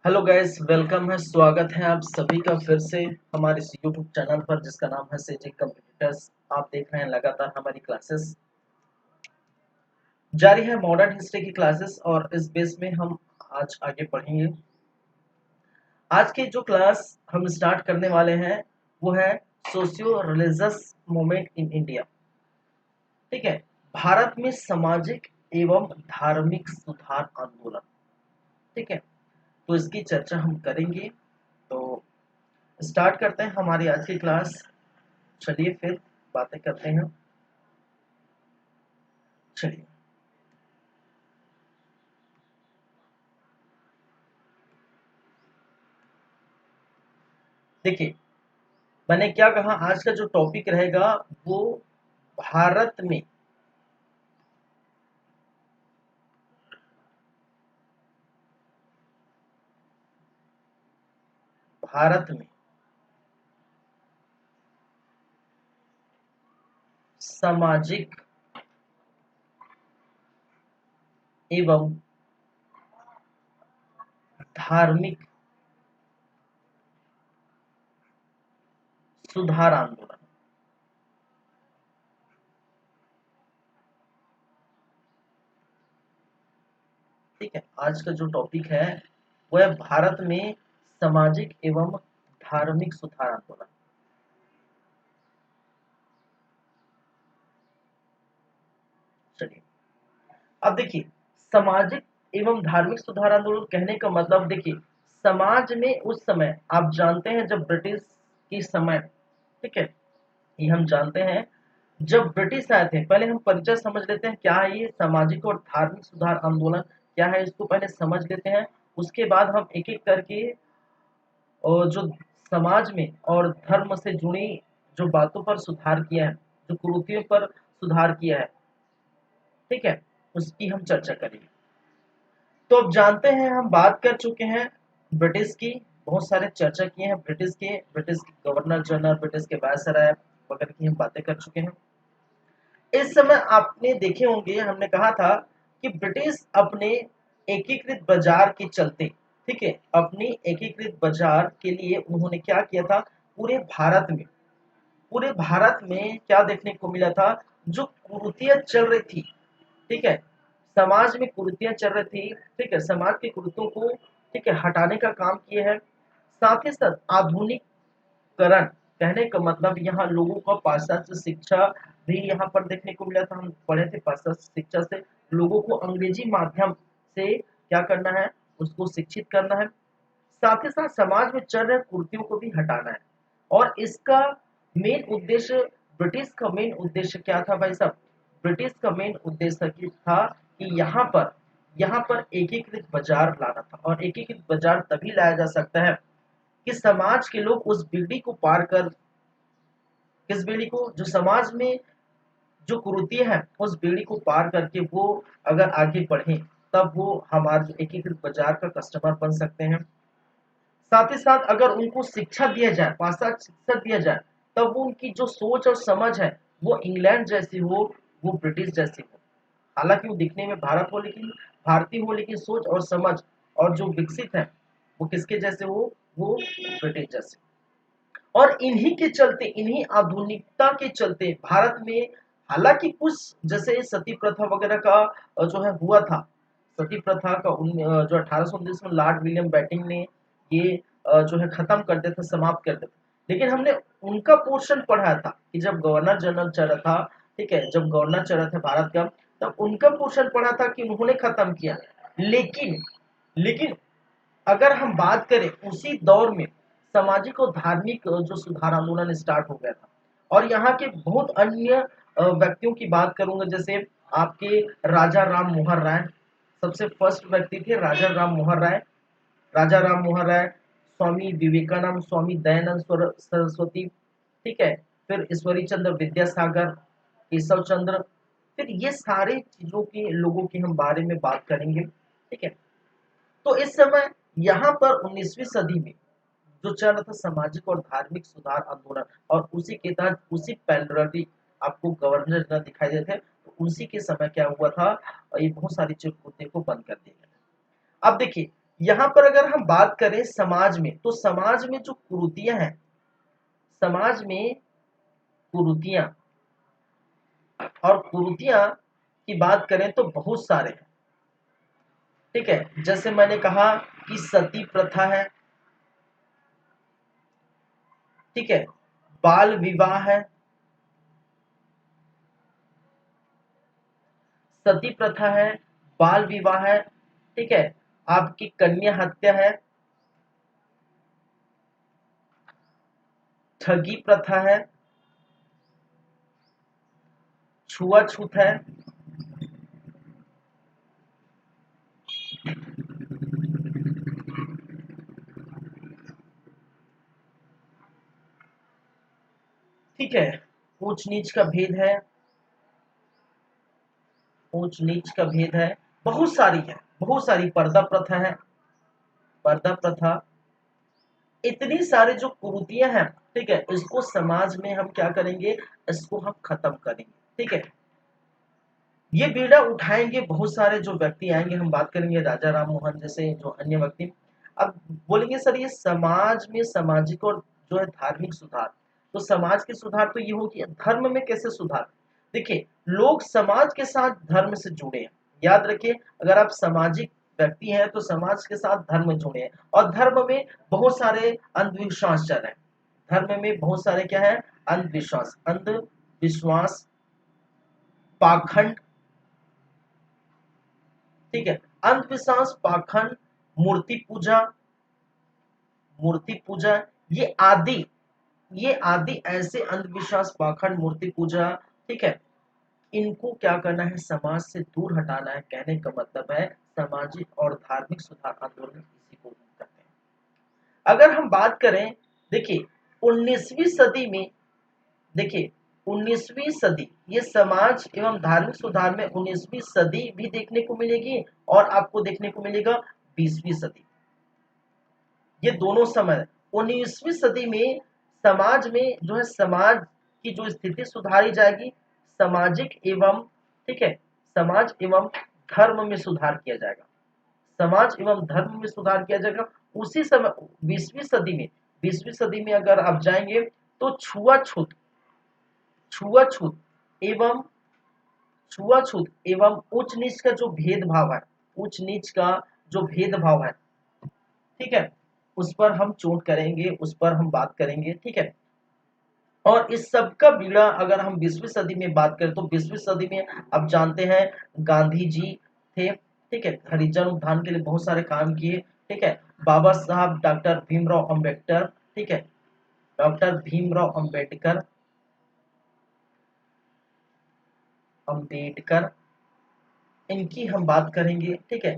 Hello guys, welcome है। स्वागत है आप सभी का फिर से हमारे इस यूट्यूब चैनल पर जिसका नाम है सेजे कंप्यूटर्स। आप देख रहे हैं लगातार हमारी क्लासेस जारी है, मॉडर्न हिस्ट्री की क्लासेस, और इस बेस में हम आज आगे पढ़ेंगे। आज की जो क्लास हम स्टार्ट करने वाले हैं वो है socio religious movement in India. ठीक है, भारत में सामाजिक एवं धार्मिक सुधार आंदोलन। ठीक है, तो इसकी चर्चा हम करेंगे। तो स्टार्ट करते हैं हमारी आज की क्लास। चलिए फिर बातें करते हैं। चलिए, देखिए, मैंने क्या कहा, आज का जो टॉपिक रहेगा वो भारत में भारत में सामाजिक एवं धार्मिक सुधार आंदोलन। ठीक है, आज का जो टॉपिक है वो है भारत में सामाजिक एवं धार्मिक सुधार आंदोलन। चलिए, अब देखिए, सामाजिक एवं धार्मिक सुधार आंदोलन कहने का मतलब, देखिए, समाज में उस समय आप जानते हैं जब ब्रिटिश की समय, ठीक है, ये हम जानते हैं जब ब्रिटिश आए थे। पहले हम परिचय समझ लेते हैं, क्या है ये सामाजिक और धार्मिक सुधार आंदोलन, क्या है इसको पहले समझ लेते हैं। उसके बाद हम एक एक करके और जो समाज में और धर्म से जुड़ी जो बातों पर सुधार किया है, जो कुरीतियों पर सुधार किया है, ठीक है, उसकी हम चर्चा करेंगे। तो अब जानते हैं, हम बात कर चुके हैं ब्रिटिश की, बहुत सारे चर्चा किए हैं ब्रिटिश के गवर्नर जनरल, ब्रिटिश के वायसराय वगैरह की हम बातें कर चुके हैं। इस समय आपने देखे होंगे, हमने कहा था कि ब्रिटिश अपने एकीकृत बाजार के चलते, ठीक है, अपनी एकीकृत बाजार के लिए उन्होंने क्या किया था, पूरे भारत में क्या देखने को मिला था, जो कुरीतियां चल रही थी, ठीक है, समाज में कुरीतियां चल रही थी, ठीक है, समाज की कुरीतियों को, ठीक है, हटाने का काम किए हैं। साथ ही साथ आधुनिकरण, कहने का मतलब यहाँ लोगों का पाश्चात्य शिक्षा भी यहाँ पर देखने को मिला था। हम पढ़े थे पाश्चात्य शिक्षा से लोगों को अंग्रेजी माध्यम से क्या करना है, उसको शिक्षित करना है। साथ ही साथ समाज में चल रहे कुरीतियों को भी हटाना है। और इसका मेन उद्देश्य, ब्रिटिश का मेन उद्देश्य क्या था भाई साहब, ब्रिटिश का मेन उद्देश्य था कि यहाँ पर एकीकृत बाजार लाना था। और एकीकृत बाजार तभी लाया जा सकता है कि समाज के लोग उस बीड़ी को पार कर, किस बीड़ी को, जो समाज में जो कुरीतियां हैं उस बीड़ी को पार करके वो अगर आगे बढ़े, तब वो हमारे जो एकीकृत बाजार का कस्टमर बन सकते हैं। साथ ही साथ अगर उनको शिक्षा दिया जाए, पाश्चात्य शिक्षा दिया जाए, तब वो उनकी जो सोच और समझ है वो इंग्लैंड जैसी हो, वो ब्रिटिश जैसी हो। हालांकि वो दिखने में भारत हो, लेकिन भारतीय हो, लेकिन सोच और समझ और जो विकसित है वो किसके जैसे हो, वो ब्रिटिश जैसे। और इन्हीं के चलते, इन्हीं आधुनिकता के चलते भारत में, हालांकि कुछ जैसे सती प्रथा वगैरह का जो है हुआ था, सती प्रथा का जो 1819 में लॉर्ड विलियम बेंटिंक ने ये जो है खत्म कर दिया था, समाप्त कर दिया था। लेकिन हमने उनका पोर्शन पढ़ा था कि जब गवर्नर जनरल चल रहा था, ठीक है, जब गवर्नर चल रहा था भारत का, तब उनका पोर्शन पढ़ा था कि उन्होंने खत्म किया। लेकिन लेकिन अगर हम बात करें उसी दौर में सामाजिक और धार्मिक जो सुधार आंदोलन स्टार्ट हो गया था। और यहाँ के बहुत अन्य व्यक्तियों की बात करूंगा, जैसे आपके राजा राम मोहन राय, सबसे फर्स्ट व्यक्ति थे राजा राम मोहन राय। राजा राम मोहन राय, स्वामी विवेकानंद, स्वामी दयानंद सरस्वती, ठीक है, फिर ईश्वरी चंद्र विद्यासागर, केशव चंद्र, फिर ये सारे चीजों के लोगों के हम बारे में बात करेंगे। ठीक है, तो इस समय यहाँ पर 19वीं सदी में जो चल रहा था सामाजिक और धार्मिक सुधार आंदोलन, और उसी के तहत उसी पैरेलली आपको गवर्नर जनरल दिखाई देते थे, तो उसी के समय क्या हुआ था, ये बहुत सारी चीजों को बंद कर दिया गया। अब देखिए, यहाँ पर अगर हम बात करें समाज में, तो समाज में जो कुरीतियां हैं, समाज में कुरीतियां और कुरीतियां की बात करें तो बहुत सारे हैं। ठीक है, जैसे मैंने कहा कि सती प्रथा है, ठीक है, बाल विवाह है, सती प्रथा है, बाल विवाह है, ठीक है, आपकी कन्या हत्या है, ठगी प्रथा है, छुआछूत है, ठीक है, ऊंच नीच का भेद है, ऊंच नीच का भेद है, बहुत सारी है, बहुत सारी, पर्दा प्रथा है, पर्दा प्रथा, इतनी सारी जो कुरीतियां हैं, ठीक है, इसको समाज में हम क्या करेंगे, इसको हम खत्म करेंगे। ठीक है, ये बीड़ा उठाएंगे बहुत सारे जो व्यक्ति आएंगे, हम बात करेंगे राजा राम मोहन जैसे जो अन्य व्यक्ति। अब बोलेंगे सर ये समाज में सामाजिक और जो है धार्मिक सुधार, तो समाज के सुधार तो ये हो कि धर्म में कैसे सुधार। देखिए, लोग समाज के साथ धर्म से जुड़े हैं, याद रखिए, अगर आप सामाजिक व्यक्ति हैं तो समाज के साथ धर्म जुड़े हैं, और धर्म में बहुत सारे अंधविश्वास चल रहे हैं, धर्म में बहुत सारे क्या है, अंधविश्वास, अंधविश्वास, पाखंड, ठीक है, अंधविश्वास, पाखंड, मूर्ति पूजा, मूर्ति पूजा, ये आदि, ये आदि ऐसे अंधविश्वास, पाखंड, मूर्ति पूजा, ठीक है, इनको क्या करना है, समाज से दूर हटाना है। कहने का मतलब है सामाजिक और धार्मिक सुधार आंदोलन इसी को कहते हैं। अगर हम बात करें, देखिए 19वीं सदी में, देखिए 19वीं सदी, ये समाज एवं धार्मिक सुधार में 19वीं सदी भी देखने को मिलेगी, और आपको देखने को मिलेगा 20वीं सदी, ये दोनों समय। 19वीं सदी में समाज में जो है, समाज की जो स्थिति सुधारी जाएगी, सामाजिक एवं, ठीक है, समाज एवं धर्म में सुधार किया जाएगा, समाज एवं धर्म में सुधार किया जाएगा। उसी समय 20वीं सदी में, 20वीं सदी में अगर आप जाएंगे तो छुआछूत, छुआछूत एवं, छुआछूत एवं उच्च नीच का जो भेदभाव है, उच्च नीच का जो भेदभाव है, ठीक है, उस पर हम चोट करेंगे, उस पर हम बात करेंगे। ठीक है, और इस सब का बीड़ा अगर हम 20वीं सदी में बात करें तो 20वीं सदी में अब जानते हैं गांधी जी थे, ठीक है, हरिजन उत्थान के लिए बहुत सारे काम किए। ठीक है, बाबा साहब डॉक्टर भीमराव अंबेडकर, ठीक है, डॉक्टर भीमराव अंबेडकर, अंबेडकर, इनकी हम बात करेंगे। ठीक है,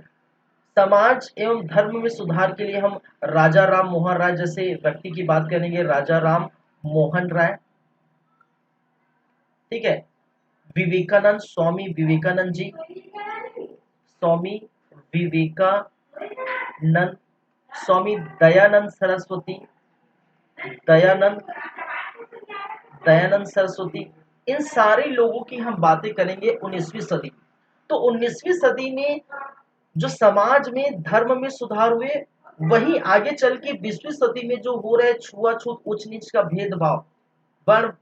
समाज एवं धर्म में सुधार के लिए हम राजा राम मोहन राय जैसे व्यक्ति की बात करेंगे, राजा राम मोहन राय, ठीक है, विवेकानंद, स्वामी विवेकानंद जी, स्वामी विवेकानंद, स्वामी दयानंद सरस्वती, दयानंद, दयानंद सरस्वती, इन सारे लोगों की हम बातें करेंगे 19वीं सदी। तो 19वीं सदी में जो समाज में धर्म में सुधार हुए, वही आगे चल के 20वीं सदी में जो हो रहे छुआछूत, उच्च नीच का भेदभाव, वर्ण,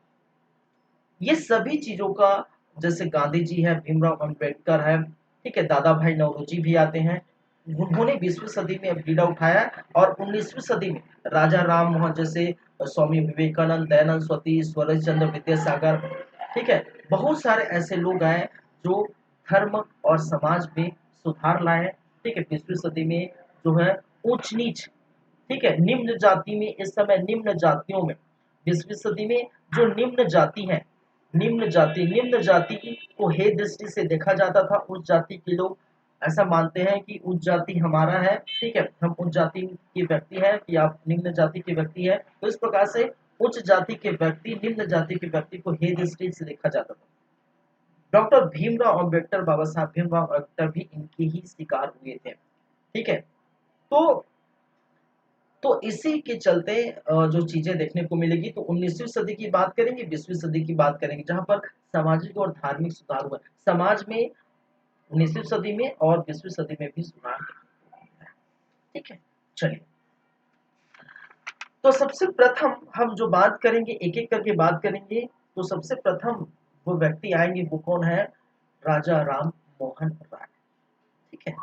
ये सभी चीजों का, जैसे गांधी जी है, भीमराव अंबेडकर है, ठीक है, दादा भाई नौरोजी भी आते हैं, उन्होंने 20वीं सदी में बीड़ा उठाया, और 19वीं सदी में राजा राम मोहन जैसे, स्वामी विवेकानंद, दयानंद सरस्वती, स्वरज चंद्र विद्यासागर, ठीक है, बहुत सारे ऐसे लोग आए जो धर्म और समाज में सुधार लाए। ठीक है, 20वीं सदी में जो है ऊंच नीच, ठीक है, निम्न जाति में, इस समय निम्न जातियों में, 20वीं सदी में जो निम्न जाति है, निम्न जाति, निम्न जाति को हे दृष्टि से देखा जाता था, उच्च जाति के लोग ऐसा मानते हैं कि उच्च जाति हमारा है, ठीक है, हम उच्च जाति के व्यक्ति हैं, कि आप निम्न जाति के व्यक्ति है, तो इस प्रकार से उच्च जाति के व्यक्ति निम्न जाति के व्यक्ति को हे दृष्टि से देखा जाता था। डॉक्टर भीमराव अंबेडकर, बाबा साहब भीमराव अंबेडकर भी इनके ही शिकार हुए थे। ठीक है, तो इसी के चलते जो चीजें देखने को मिलेगी, तो 19वीं सदी की बात करेंगे, 20वीं सदी की बात करेंगे, जहां पर सामाजिक और धार्मिक सुधार हुआ समाज में 19वीं सदी में, और 20वीं सदी में भी सुधार। ठीक है, चलिए। तो सबसे प्रथम हम जो बात करेंगे, एक एक करके बात करेंगे। तो सबसे प्रथम वो व्यक्ति आएंगे, वो कौन है? राजा राम मोहन राय। ठीक है,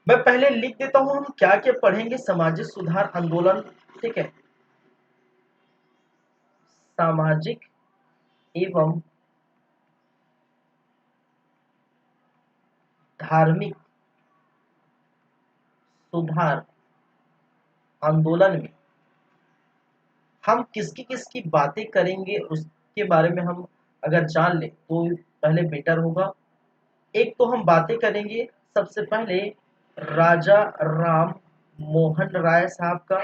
मैं पहले लिख देता हूं हम क्या क्या पढ़ेंगे। सामाजिक सुधार आंदोलन, ठीक है, सामाजिक एवं धार्मिक सुधार आंदोलन में हम किसकी किसकी बातें करेंगे, उसके बारे में हम अगर जान ले तो पहले बेटर होगा। एक तो हम बातें करेंगे सबसे पहले राजा राम मोहन राय साहब का।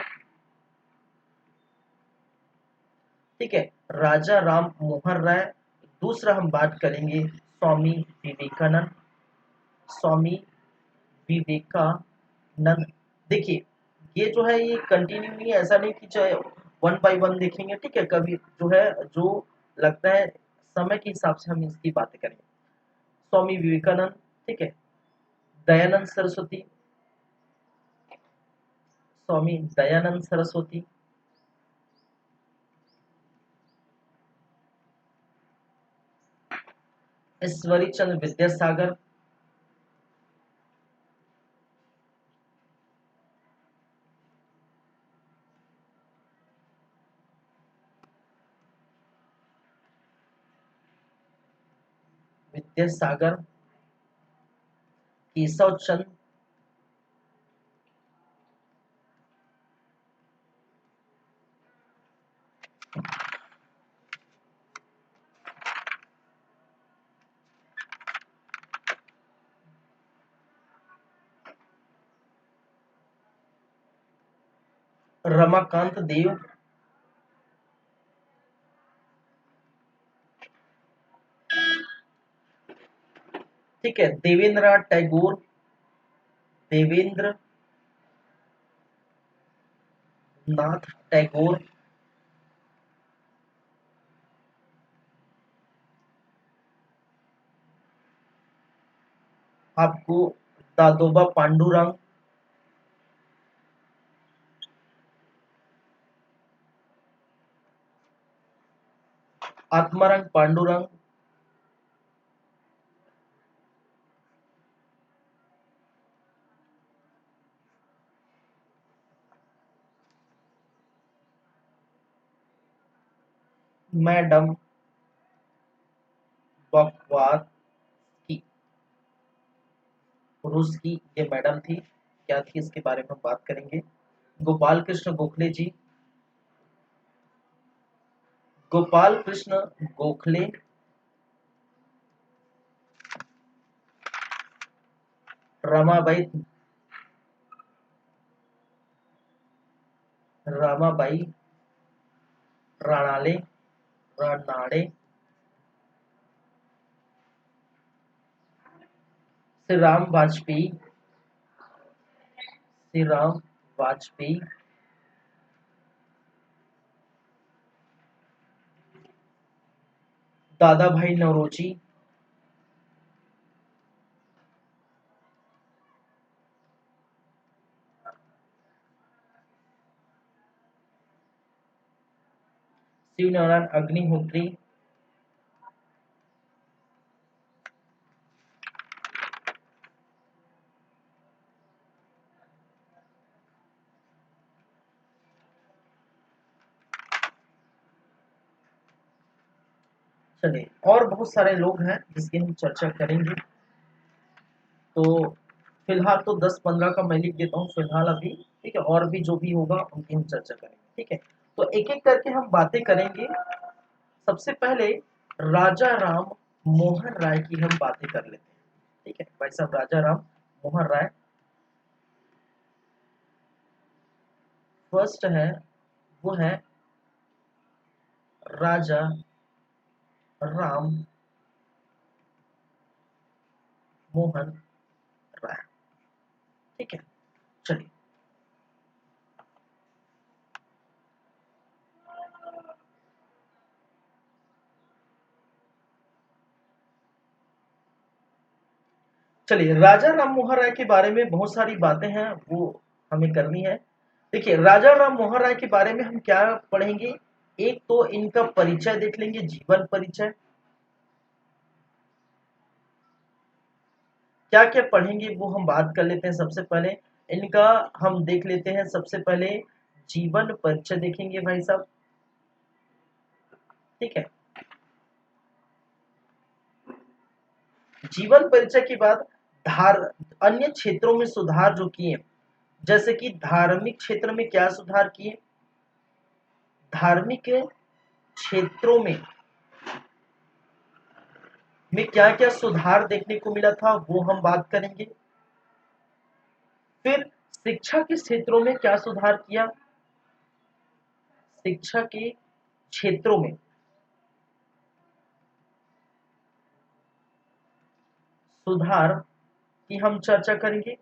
ठीक है, राजा राम मोहन राय। दूसरा हम बात करेंगे स्वामी विवेकानंद। स्वामी विवेकानंद, देखिए ये जो है ये कंटिन्यू नहीं है, ऐसा नहीं कि चाहे वन बाय वन देखेंगे। ठीक है, कभी जो है जो लगता है समय के हिसाब से हम इसकी बातें करेंगे। स्वामी विवेकानंद, ठीक है, दयानंद सरस्वती, स्वामी दयानंद सरस्वती, ईश्वरी चंद्र विद्यासागर, विद्यासागर, केशव चंद्र, रमाकांत देव, ठीक है, देवेंद्र टैगोर, देवेंद्र नाथ टैगोर, आपको दादोबा पांडुरंग, आत्माराम पांडुरंग, मैडम बकवास की, रूस की ये मैडम थी, क्या थी इसके बारे में हम बात करेंगे। गोपाल कृष्ण गोखले जी, गोपाल कृष्ण गोखले, रमाबाई, रमाबाई राणाले, रानाडे, श्री राम वाजपेयी, श्री राम वाजपेयी, दादा भाई नौरोजी, शिव नारायण अग्निहोत्री, चलिए और बहुत सारे लोग हैं जिसकी हम चर्चा करेंगे। तो फिलहाल तो 10-15 का मैं लिख देता हूँ फिलहाल अभी। ठीक है, और भी जो भी होगा उनकी हम चर्चा करेंगे। ठीक है, तो एक एक करके हम बातें करेंगे। सबसे पहले राजा राम मोहन राय की हम बातें कर लेते हैं। ठीक है भाई साहब, राजा राम मोहन राय फर्स्ट है, वो है राजा राम मोहन राय। ठीक है, चलिए। चलिए, राजा राम मोहन राय के बारे में बहुत सारी बातें हैं, वो हमें करनी है। देखिए, राजा राम मोहन राय के बारे में हम क्या पढ़ेंगे? एक तो इनका परिचय देख लेंगे, जीवन परिचय। क्या क्या पढ़ेंगे वो हम बात कर लेते हैं। सबसे पहले इनका हम देख लेते हैं। सबसे पहले जीवन परिचय देखेंगे भाई साहब, ठीक है। जीवन परिचय के बाद धार अन्य क्षेत्रों में सुधार जो किए, जैसे कि धार्मिक क्षेत्र में क्या सुधार किए, धार्मिक क्षेत्रों में क्या क्या सुधार देखने को मिला था वो हम बात करेंगे। फिर शिक्षा के क्षेत्रों में क्या सुधार किया, शिक्षा के क्षेत्रों में सुधार की हम चर्चा करेंगे।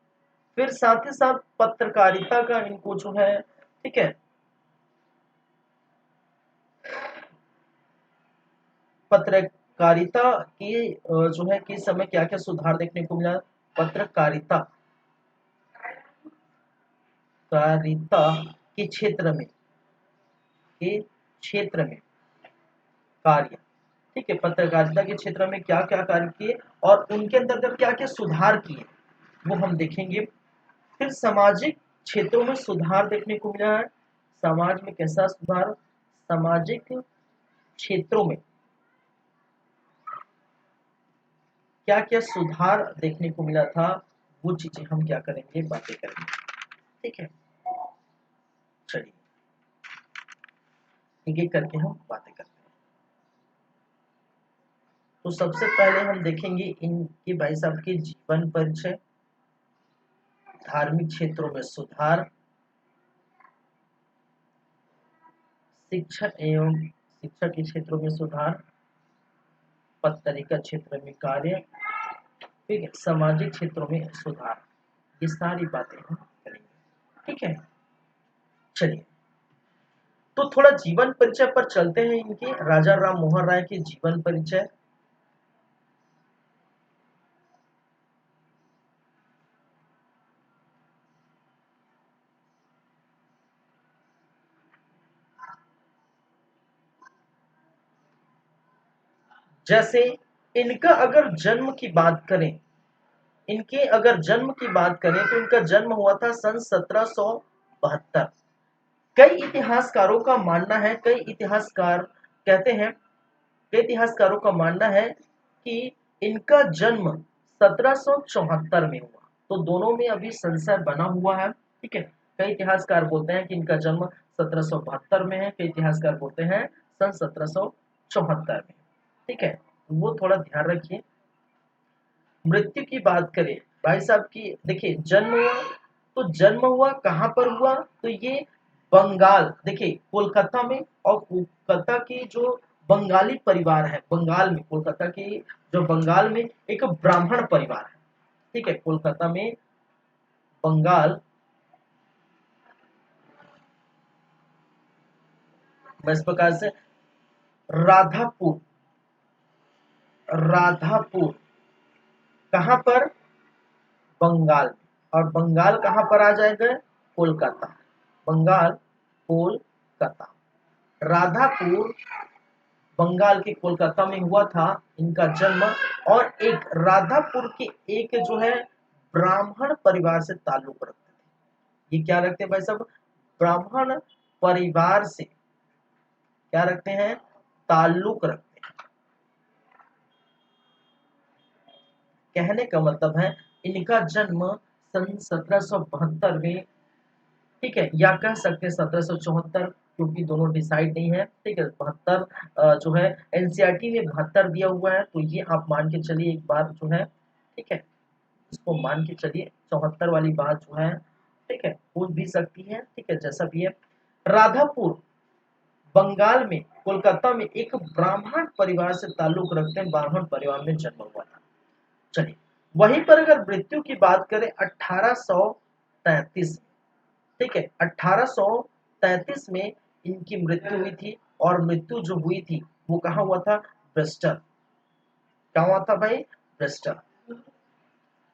फिर साथ ही साथ पत्रकारिता का इनको जो है, ठीक है, पत्रकारिता की जो है कि समय क्या क्या सुधार देखने को मिला, पत्रकारिता कारिता के क्षेत्र में, के क्षेत्र में कार्य, ठीक है, पत्रकारिता के क्षेत्र में क्या क्या कार्य किए और उनके अंतर्गत क्या क्या सुधार किए वो हम देखेंगे। फिर सामाजिक क्षेत्रों में सुधार देखने को मिला है, समाज में कैसा सुधार, सामाजिक क्षेत्रों में क्या क्या सुधार देखने को मिला था, वो चीजें हम क्या करेंगे, बातें करेंगे, ठीक है। चलिए, एक एक करके हम बातें करते हैं। तो सबसे पहले हम देखेंगे इनके भाई साहब के जीवन परिचय, धार्मिक क्षेत्रों में सुधार, शिक्षा एवं शिक्षा के क्षेत्रों में सुधार, पत्रिका क्षेत्र में कार्य, ठीक है, सामाजिक क्षेत्रों में सुधार, ये सारी बातें हम करेंगे, ठीक है। चलिए, तो थोड़ा जीवन परिचय पर चलते हैं। इनके राजा राम मोहन राय के जीवन परिचय। जैसे इनका अगर जन्म की बात करें, इनके अगर जन्म की बात करें तो इनका जन्म हुआ था सन 1772। कई इतिहासकारों का मानना है, कई इतिहासकार कहते हैं, कई इतिहासकारों का मानना है कि इनका जन्म 1774 में हुआ। तो दोनों में अभी संशय बना हुआ है, ठीक है। कई इतिहासकार बोलते हैं कि इनका जन्म 1772 में है, कई इतिहासकार बोलते हैं सन 1774 में, ठीक है। वो थोड़ा ध्यान रखिए। मृत्यु की बात करें भाई साहब की, देखिए जन्म हुआ, तो जन्म हुआ कहाँ पर हुआ, तो ये बंगाल, देखिए कोलकाता में, और कोलकाता की जो बंगाली परिवार है, बंगाल में, कोलकाता की जो बंगाल में एक ब्राह्मण परिवार है, ठीक है, कोलकाता में बंगाल में इस प्रकार से राधापुर, राधापुर कहाँ पर, बंगाल में। और बंगाल कहाँ पर आ जाएगा, कोलकाता, बंगाल कोलकाता, राधापुर बंगाल के कोलकाता में हुआ था इनका जन्म। और एक राधापुर के एक जो है ब्राह्मण परिवार से ताल्लुक रखते थे। ये क्या रखते हैं भाई साहब, ब्राह्मण परिवार से क्या रखते हैं, ताल्लुक रखते हैं। कहने का मतलब है इनका जन्म सन 1772 में, ठीक है, या कह सकते हैं 1774, क्योंकि दोनों डिसाइड नहीं है, ठीक है। 72 जो है एनसीईआरटी में 72 दिया हुआ है, तो ये आप मान के चलिए एक बार जो है, ठीक है, इसको मान के चलिए 74 वाली बात जो है, ठीक है, हो भी सकती है, ठीक है, जैसा भी है। राधापुर बंगाल में, कोलकाता में एक ब्राह्मण परिवार से ताल्लुक रखते हैं, ब्राह्मण परिवार में जन्म हुआ था। चलिए, वहीं पर अगर मृत्यु की बात करें 1833, ठीक है, 1833 में इनकी मृत्यु हुई थी। और मृत्यु जो हुई थी वो कहाँ हुआ था, ब्रिस्टल, कहाँ हुआ था भाई, ब्रिस्टल।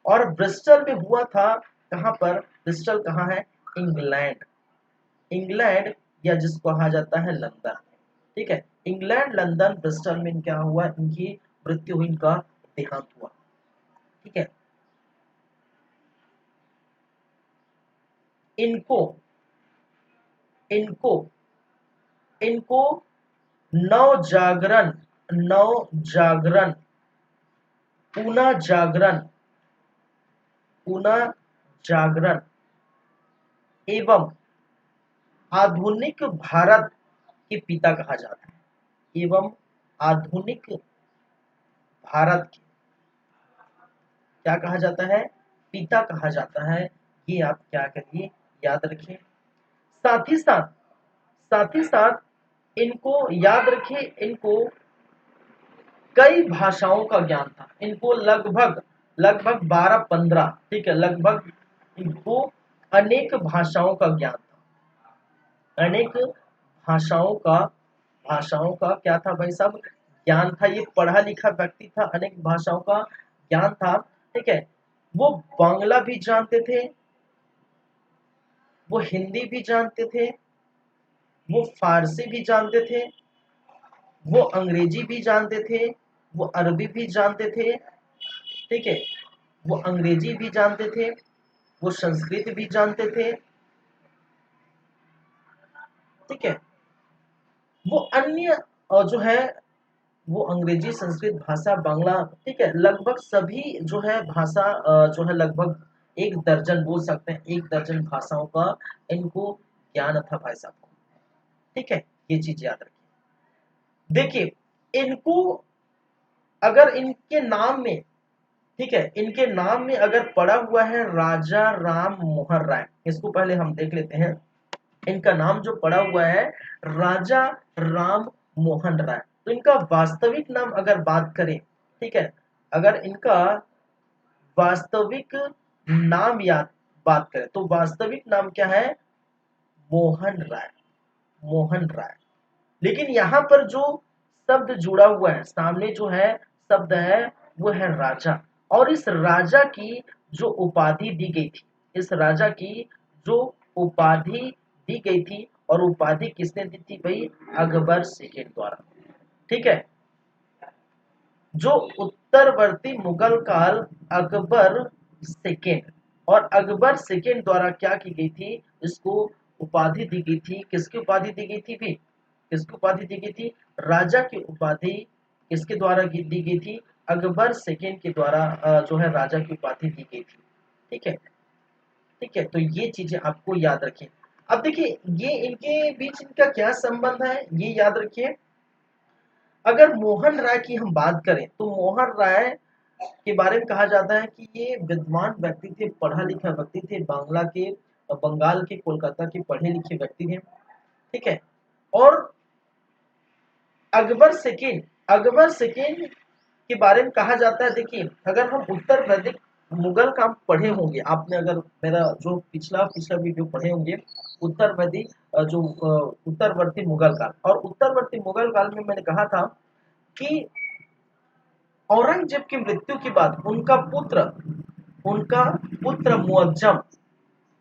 और ब्रिस्टल में हुआ था, कहाँ पर? ब्रिस्टल कहाँ है? इंग्लैंड। इंग्लैंड या जिसको कहा जाता है लंदन, ठीक है। इंग्लैंड, लंदन, ब्रिस्टल में क्या हुआ? इनकी मृत्यु हुई, इनका देहांत हुआ, ठीक है। इनको इनको इनको नव जागरण, नव जागरण, पुनः जागरण, पुनः जागरण एवं आधुनिक भारत के पिता कहा जाता है। एवं आधुनिक भारत के क्या कहा जाता है? पिता कहा जाता है। ये आप क्या करिए, याद रखिए। साथ ही साथ, साथ ही साथ इनको याद रखिए, इनको कई भाषाओं का ज्ञान था। इनको लगभग लगभग 12-15, ठीक है, लगभग इनको अनेक भाषाओं का ज्ञान था। अनेक भाषाओं का क्या था भाई साहब? ज्ञान था। ये पढ़ा लिखा व्यक्ति था, अनेक भाषाओं का ज्ञान था, ठीक है। वो बांग्ला भी जानते थे, वो हिंदी भी जानते थे, वो फारसी भी जानते थे, वो अंग्रेजी भी जानते थे, वो अरबी भी जानते थे, ठीक है। वो अंग्रेजी भी जानते थे, वो संस्कृत भी जानते थे, ठीक है। वो अन्य जो है, वो अंग्रेजी, संस्कृत भाषा, बांग्ला, ठीक है, लगभग सभी जो है भाषा जो है लगभग 1 दर्जन बोल सकते हैं, 1 दर्जन भाषाओं का इनको ज्ञान था भाई साहब को, ठीक है। ये चीज याद रखिए। देखिए, इनको अगर इनके नाम में, ठीक है, इनके नाम में अगर पड़ा हुआ है राजा राम मोहन राय, इसको पहले हम देख लेते हैं। इनका नाम जो पड़ा हुआ है राजा राम मोहन राय, तो इनका वास्तविक नाम अगर बात करें, ठीक है, अगर इनका वास्तविक नाम याद बात करें तो वास्तविक नाम क्या है? मोहन राय, मोहन राय। लेकिन यहाँ पर जो शब्द जुड़ा हुआ है, सामने जो है शब्द है, वो है राजा। और इस राजा की जो उपाधि दी गई थी, इस राजा की जो उपाधि दी गई थी, और उपाधि किसने दी थी भाई? अकबर सेकेंड द्वारा, ठीक है। जो उत्तरवर्ती मुगल काल अकबर सेकेंड, और अकबर सेकेंड द्वारा क्या की गई थी? इसको उपाधि दी गई थी। किसकी उपाधि दी गई थी भी? किसकी उपाधि दी गई थी? राजा की उपाधि किसके द्वारा दी गई थी? अकबर सेकेंड के द्वारा जो है राजा की उपाधि दी गई थी, ठीक है। ठीक है, तो ये चीजें आपको याद रखिए। अब देखिए, ये इनके बीच इनका क्या संबंध है, ये याद रखिए। अगर मोहन राय की हम बात करें तो मोहन राय के बारे में कहा जाता है कि ये विद्वान व्यक्ति थे, पढ़ा लिखा व्यक्ति थे, बंगाल के, कोलकाता के पढ़े लिखे व्यक्ति थे, ठीक है। और अकबर सेकेंड के बारे में कहा जाता है, देखिए, अगर हम उत्तर वैदिक मुगल का पढ़े होंगे, आपने अगर मेरा जो पिछला पिछला वीडियो पढ़े होंगे, उत्तर वैदिक उत्तरवर्ती मुगल काल, और उत्तरवर्ती मुगल काल में मैंने कहा था कि औरंगजेब की मृत्यु के बाद उनका पुत्र मुअज्जम,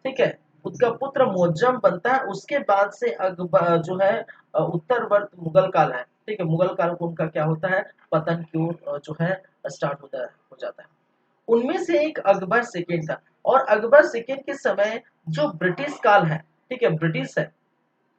ठीक है, उसका पुत्र मुअज्जम बनता है। उसके बाद से अकबर जो है उत्तरवर्त मुगल काल है, ठीक है, मुगल काल को उनका क्या होता है? पतन की ओर जो है स्टार्ट होता है, हो जाता है। उनमें से एक अकबर सेकेंड था। और अकबर सेकेंड के समय जो ब्रिटिश काल है, ठीक है, ब्रिटिश है,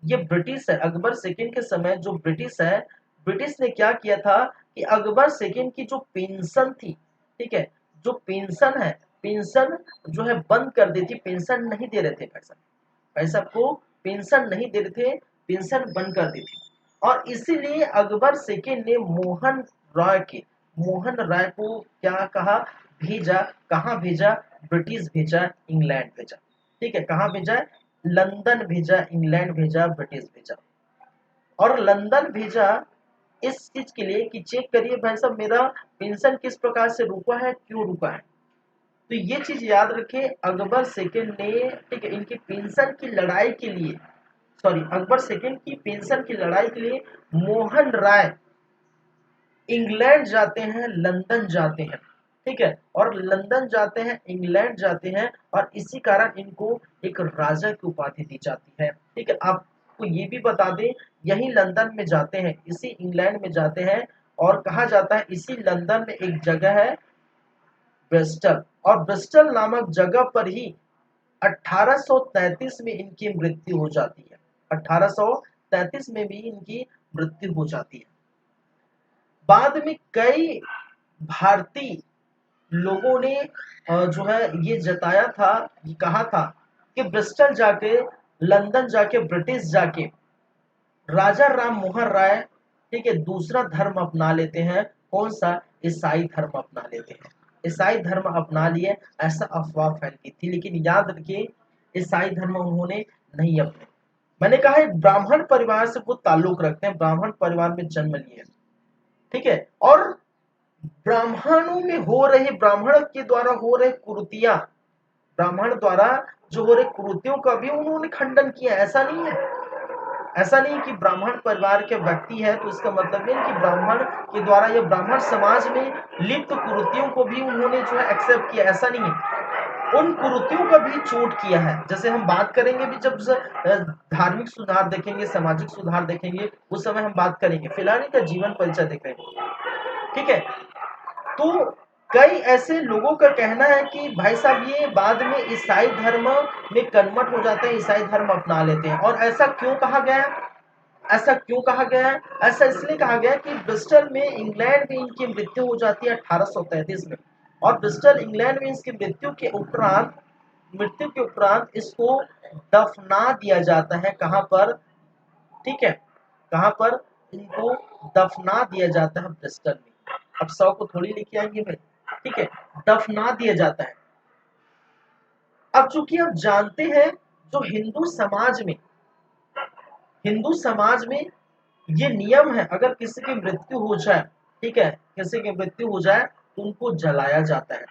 ये ब्रिटिश है। अकबर सेकेंड के समय जो ब्रिटिश है, ब्रिटिश ने क्या किया था कि अकबर सेकेंड की जो पेंशन थी, ठीक है, जो पेंशन है, पेंशन जो है बंद कर दी थी, पेंशन नहीं दे रहे थे पैसा, पैसा को पेंशन नहीं दे रहे थे, पेंशन बंद कर दी थी। और इसीलिए अकबर सेकेंड ने मोहन राय को क्या कहा? भेजा। कहाँ भेजा? ब्रिटिश भेजा, इंग्लैंड भेजा, ठीक है। कहाँ भेजा? लंदन भेजा, इंग्लैंड भेजा, ब्रिटिश भेजा। और लंदन भेजा इस चीज के लिए कि चेक करिए भाई साहब, मेरा पेंशन किस प्रकार से रुका है, क्यों रुका है। तो ये चीज याद रखें, अकबर सेकेंड ने, ठीक है, इनकी पेंशन की लड़ाई के लिए, सॉरी, अकबर सेकेंड की पेंशन की लड़ाई के लिए मोहन राय इंग्लैंड जाते हैं, लंदन जाते हैं, ठीक है, और लंदन जाते हैं, इंग्लैंड जाते हैं, और इसी कारण इनको एक राजा की उपाधि दी जाती है। ठीक है, आपको ये भी बता दें, यही लंदन में जाते हैं, इसी इंग्लैंड में जाते हैं, और कहा जाता है इसी लंदन में एक जगह है ब्रिस्टल, और ब्रिस्टल नामक जगह पर ही 1833 में इनकी मृत्यु हो जाती है। 1833 में भी इनकी मृत्यु हो जाती है। बाद में कई भारतीय लोगों ने जो है ये जताया था, ये कहा था कि ब्रिस्टल जाके, लंदन जाके, ब्रिटिश जाके राजा राम मोहन राय, ठीक है, दूसरा धर्म अपना लेते हैं। कौन सा? ईसाई धर्म अपना लेते हैं। ईसाई धर्म अपना लिए, ऐसा अफवाह फैलती थी, लेकिन याद रखिए ईसाई धर्म उन्होंने नहीं अपने। मैंने कहा है ब्राह्मण परिवार से वो ताल्लुक रखते हैं, ब्राह्मण परिवार में जन्म लिए, ठीक है, और ब्राह्मणों में हो रहे, ब्राह्मण के द्वारा हो रहे कुरीतियां, ब्राह्मण द्वारा जो हो रहे कुरीतियों का भी उन्होंने खंडन किया। ऐसा नहीं है, ऐसा नहीं कि ब्राह्मण परिवार के व्यक्ति है तो इसका मतलब नहीं कि ब्राह्मण के द्वारा या ब्राह्मण समाज में लिप्त कुरीतियों को भी उन्होंने जो है एक्सेप्ट किया, ऐसा नहीं है। उन कुरीतियों का भी चोट किया है। जैसे हम बात करेंगे भी जब धार्मिक सुधार देखेंगे, सामाजिक सुधार देखेंगे, उस समय हम बात करेंगे। फिलहाल इनका जीवन परिचय देख रहे हैं, ठीक है। तो कई ऐसे लोगों का कहना है कि भाई साहब ये बाद में ईसाई धर्म में कन्वर्ट हो जाते हैं, ईसाई धर्म अपना लेते हैं। और ऐसा क्यों कहा गया है? ऐसा क्यों कहा गया है? ऐसा इसलिए कहा गया है कि ब्रिस्टल में, इंग्लैंड में इनकी मृत्यु हो जाती है 1833 में, और ब्रिस्टल इंग्लैंड में इसकी मृत्यु के उपरांत इसको दफना दिया जाता है। कहां पर? ठीक है, कहां पर इनको दफना दिया जाता है? ब्रिस्टल में। अब शव को थोड़ी लेके आएंगे भाई, ठीक है, दफना दिया जाता है। अब चूंकि आप जानते हैं जो हिंदू समाज में ये नियम है, अगर किसी की मृत्यु हो जाए, ठीक है, किसी की मृत्यु हो जाए तो उनको जलाया जाता है।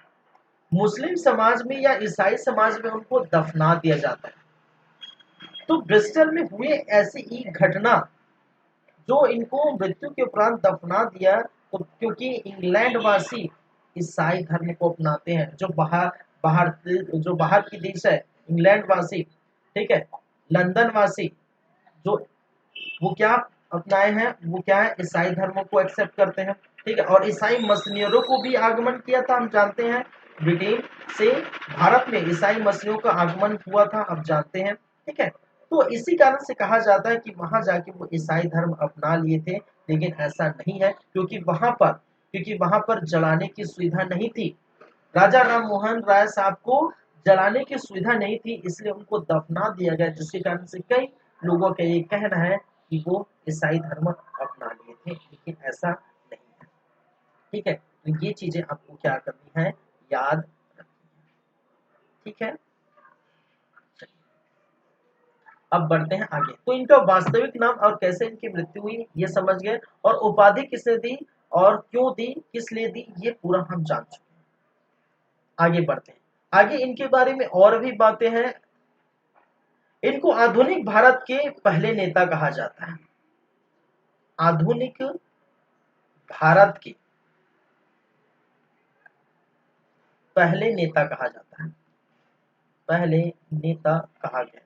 मुस्लिम समाज में या ईसाई समाज में उनको दफना दिया जाता है। तो ब्रिस्टल में हुए ऐसी एक घटना जो इनको मृत्यु के उपरांत दफना दिया, तो क्योंकि इंग्लैंड वासी ईसाई धर्म को अपनाते हैं, जो बाहर बाहर जो बाहर की देश है, इंग्लैंड वासी, ठीक है, लंदन वासी, जो वो क्या अपनाए हैं, वो क्या है, ईसाई धर्म को एक्सेप्ट करते हैं, ठीक है। और ईसाई मसीहियों को भी आगमन किया था, हम जानते हैं ब्रिटेन से भारत में ईसाई मसीहियों का आगमन हुआ था, आप जानते हैं, ठीक है। तो इसी कारण से कहा जाता है कि वहां जाके वो ईसाई धर्म अपना लिए थे, लेकिन ऐसा नहीं है, क्योंकि वहां पर जलाने की सुविधा नहीं थी। राजा राम मोहन राय साहब को जलाने की सुविधा नहीं थी, इसलिए उनको दफना दिया गया, जिसके कारण से कई लोगों का ये कहना है कि वो ईसाई धर्म अपना लिए थे, लेकिन ऐसा नहीं है, ठीक है। तो ये चीजें आपको क्या करनी है, याद रखनी है, ठीक है। अब बढ़ते हैं आगे। तो इनका वास्तविक नाम और कैसे इनकी मृत्यु हुई ये समझ गए, और उपाधि किसने दी और क्यों दी, किस लिए दी, ये पूरा हम जान चुके हैं। आगे बढ़ते हैं। आगे इनके बारे में और भी बातें हैं। इनको आधुनिक भारत के पहले नेता कहा जाता है। आधुनिक भारत के पहले नेता कहा जाता है, पहले नेता कहा गया।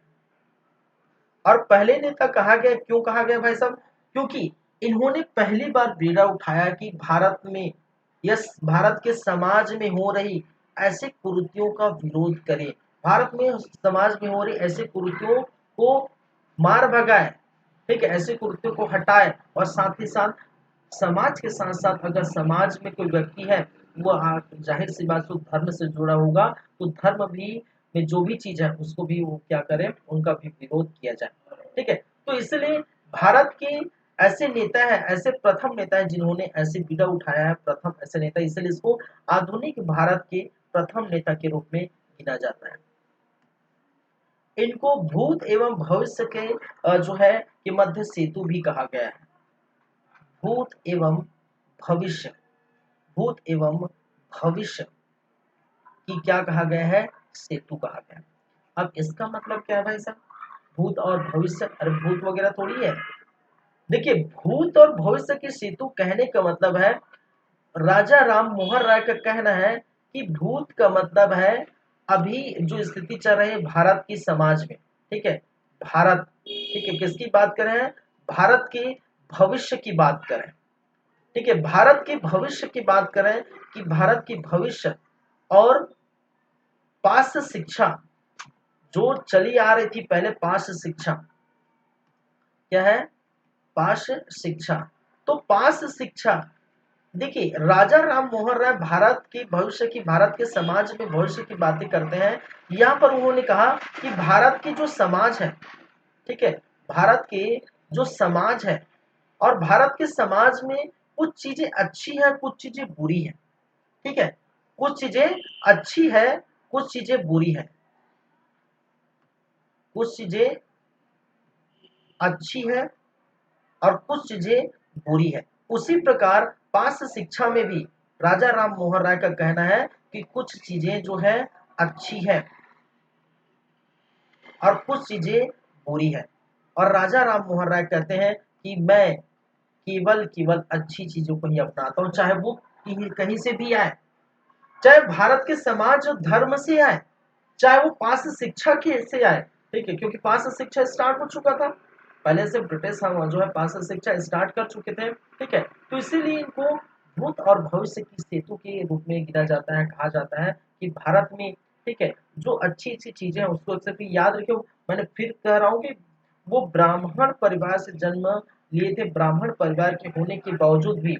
और पहले नेता कहा गया क्यों कहा गया भाई साहब? क्योंकि इन्होंने पहली बार बीड़ा उठाया कि भारत में, यस, भारत के समाज में हो रही ऐसे कुरीतियों का विरोध करें, भारत में समाज में हो रही ऐसे कुरीतियों को मार भगाए, ठीक है, ऐसे कुरीतियों को हटाए, और साथ ही साथ समाज के साथ साथ अगर समाज में कोई व्यक्ति है, वो जाहिर सी बात, तो धर्म से जुड़ा होगा, तो धर्म भी में जो भी चीज है उसको भी वो क्या करें, उनका भी विरोध किया जाए, ठीक है। तो इसलिए भारत के ऐसे नेता है, ऐसे प्रथम नेता है जिन्होंने ऐसे बीड़ा उठाया है, प्रथम ऐसे नेता, इसलिए इसको आधुनिक भारत के प्रथम नेता के रूप में गिना जाता है। इनको भूत एवं भविष्य के जो है कि मध्य सेतु भी कहा गया है। भूत एवं भविष्य, भूत एवं भविष्य की क्या कहा गया है, सेतु कहा गया है। अब इसका मतलब क्या है भाई साहब? भूत और भविष्य, अरे भूत वगैरह थोड़ी है। देखिए, भूत और भविष्य की सेतु कहने का मतलब है राजा राम मोहन राय का कहना है कि भूत का मतलब है अभी जो स्थिति चल रही है भारत की समाज में, ठीक है, भारत, ठीक है, किसकी बात कर रहे हैं, भारत के भविष्य की बात करें, ठीक है, भारत के भविष्य की बात करें कि भारत की भविष्य और पास शिक्षा जो चली आ रही थी पहले, पास शिक्षा क्या है, पास शिक्षा, तो पास शिक्षा, देखिए राजा राम मोहन राय भारत के भविष्य की, भारत के समाज में भविष्य की बातें करते हैं। यहाँ पर उन्होंने कहा कि भारत की जो समाज है, ठीक है, भारत के जो समाज है और भारत के समाज में कुछ चीजें अच्छी है, कुछ चीजें बुरी है, ठीक है, कुछ चीजें अच्छी है, कुछ चीजें बुरी है, कुछ चीजें अच्छी है और कुछ चीजें बुरी है। उसी प्रकार पास शिक्षा में भी राजा राम मोहन राय का कहना है कि कुछ चीजें जो है अच्छी है और कुछ चीजें बुरी है। और राजा राम मोहन राय कहते हैं कि मैं केवल केवल अच्छी चीजों को ही अपनाता हूं, चाहे वो कहीं से भी आए, चाहे भारत के समाज और धर्म से आए, चाहे वो पास शिक्षा के से आए, ठीक है, क्योंकि पास शिक्षा स्टार्ट हो चुका था पहले से, ब्रिटिश हम जो है पास शिक्षा स्टार्ट कर चुके थे, ठीक है, तो इसीलिए इनको भूत और भविष्य की सेतु के रूप में गिना जाता है, कहा जाता है कि भारत में, ठीक है, जो अच्छी अच्छी चीजें हैं उसको अक्सर याद रखियो। मैंने फिर कह रहा हूँ कि वो ब्राह्मण परिवार से जन्म लिए थे, ब्राह्मण परिवार के होने के बावजूद भी,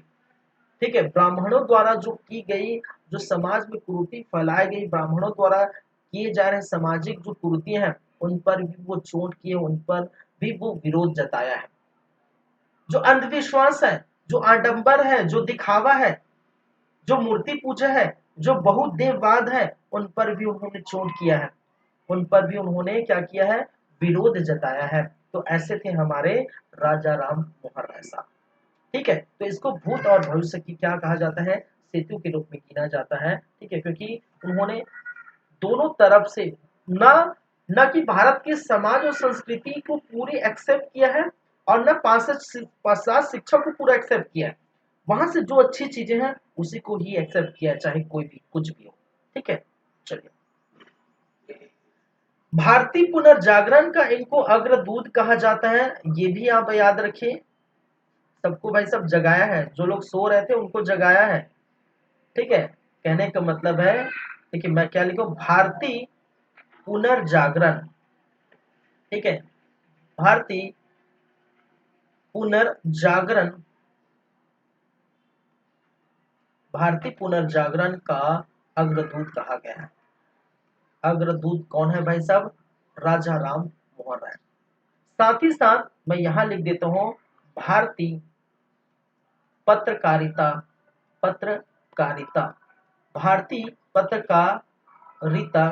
ठीक है, ब्राह्मणों द्वारा जो की गई, जो समाज में कुरीति फैलाई गई, ब्राह्मणों द्वारा किए जा रहे सामाजिक जो कुरीतियां हैं उन पर भी वो चोट किए, उन पर भी वो विरोध जताया है। जो अंधविश्वास है, जो आडंबर है, जो दिखावा है, जो मूर्ति पूजा है, जो बहुदेववाद है, उन पर भी उन्होंने चोट किया है, उन पर भी उन्होंने क्या किया है, विरोध जताया है। तो ऐसे थे हमारे राजा राम मोहन राय साहब, ठीक है, तो इसको भूत और भविष्य की क्या कहा जाता है, सेतु के रूप में गिना जाता है, ठीक है, क्योंकि उन्होंने दोनों तरफ से ना, न कि भारत के समाज और संस्कृति को पूरी एक्सेप्ट किया है और न पाश्चात्य शिक्षा को पूरा एक्सेप्ट किया है, वहां से जो अच्छी चीजें हैं उसी को ही एक्सेप्ट किया है, चाहे कोई भी कुछ भी हो, ठीक है। चलिए, भारतीय पुनर्जागरण का इनको अग्रदूत कहा जाता है, ये भी आप याद रखिए, सबको भाई सब जगाया है, जो लोग सो रहे थे उनको जगाया है, ठीक है, कहने का मतलब है, देखिए मैं क्या लिखूं, भारतीय पुनर्जागरण, ठीक है, भारतीय पुनर्जागरण, भारतीय पुनर्जागरण का अग्रदूत कहा गया है। अग्रदूत कौन है भाई साहब, राजा राम मोहन राय। साथ ही साथ मैं यहां लिख देता हूं भारतीय पत्रकारिता, पत्रकारिता, भारतीय पत्रकारिता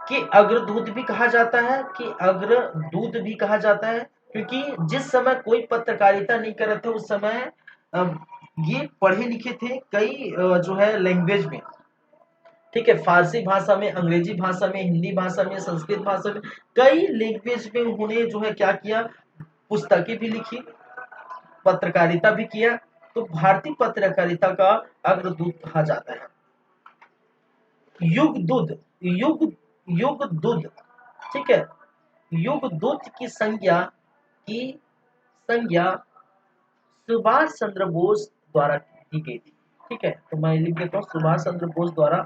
कि अग्रदूत भी कहा जाता है, कि अग्रदूत भी कहा जाता है, क्योंकि जिस समय कोई पत्रकारिता नहीं कर रहे थे उस समय अ, ये पढ़े लिखे थे कई जो है लैंग्वेज में, ठीक है, फारसी भाषा में, अंग्रेजी भाषा में, हिंदी भाषा में, संस्कृत भाषा में, कई लैंग्वेज में उन्होंने जो है क्या किया, पुस्तकें भी लिखी, पत्रकारिता भी किया, तो भारतीय पत्रकारिता का अग्रदूत कहा जाता है। युग दूत, युग युग दूत, ठीक है, युग दूत की संज्ञा सुभाष चंद्र बोस द्वारा दी गई थी, ठीक है, तो मैं लिख देता हूँ सुभाष चंद्र बोस द्वारा,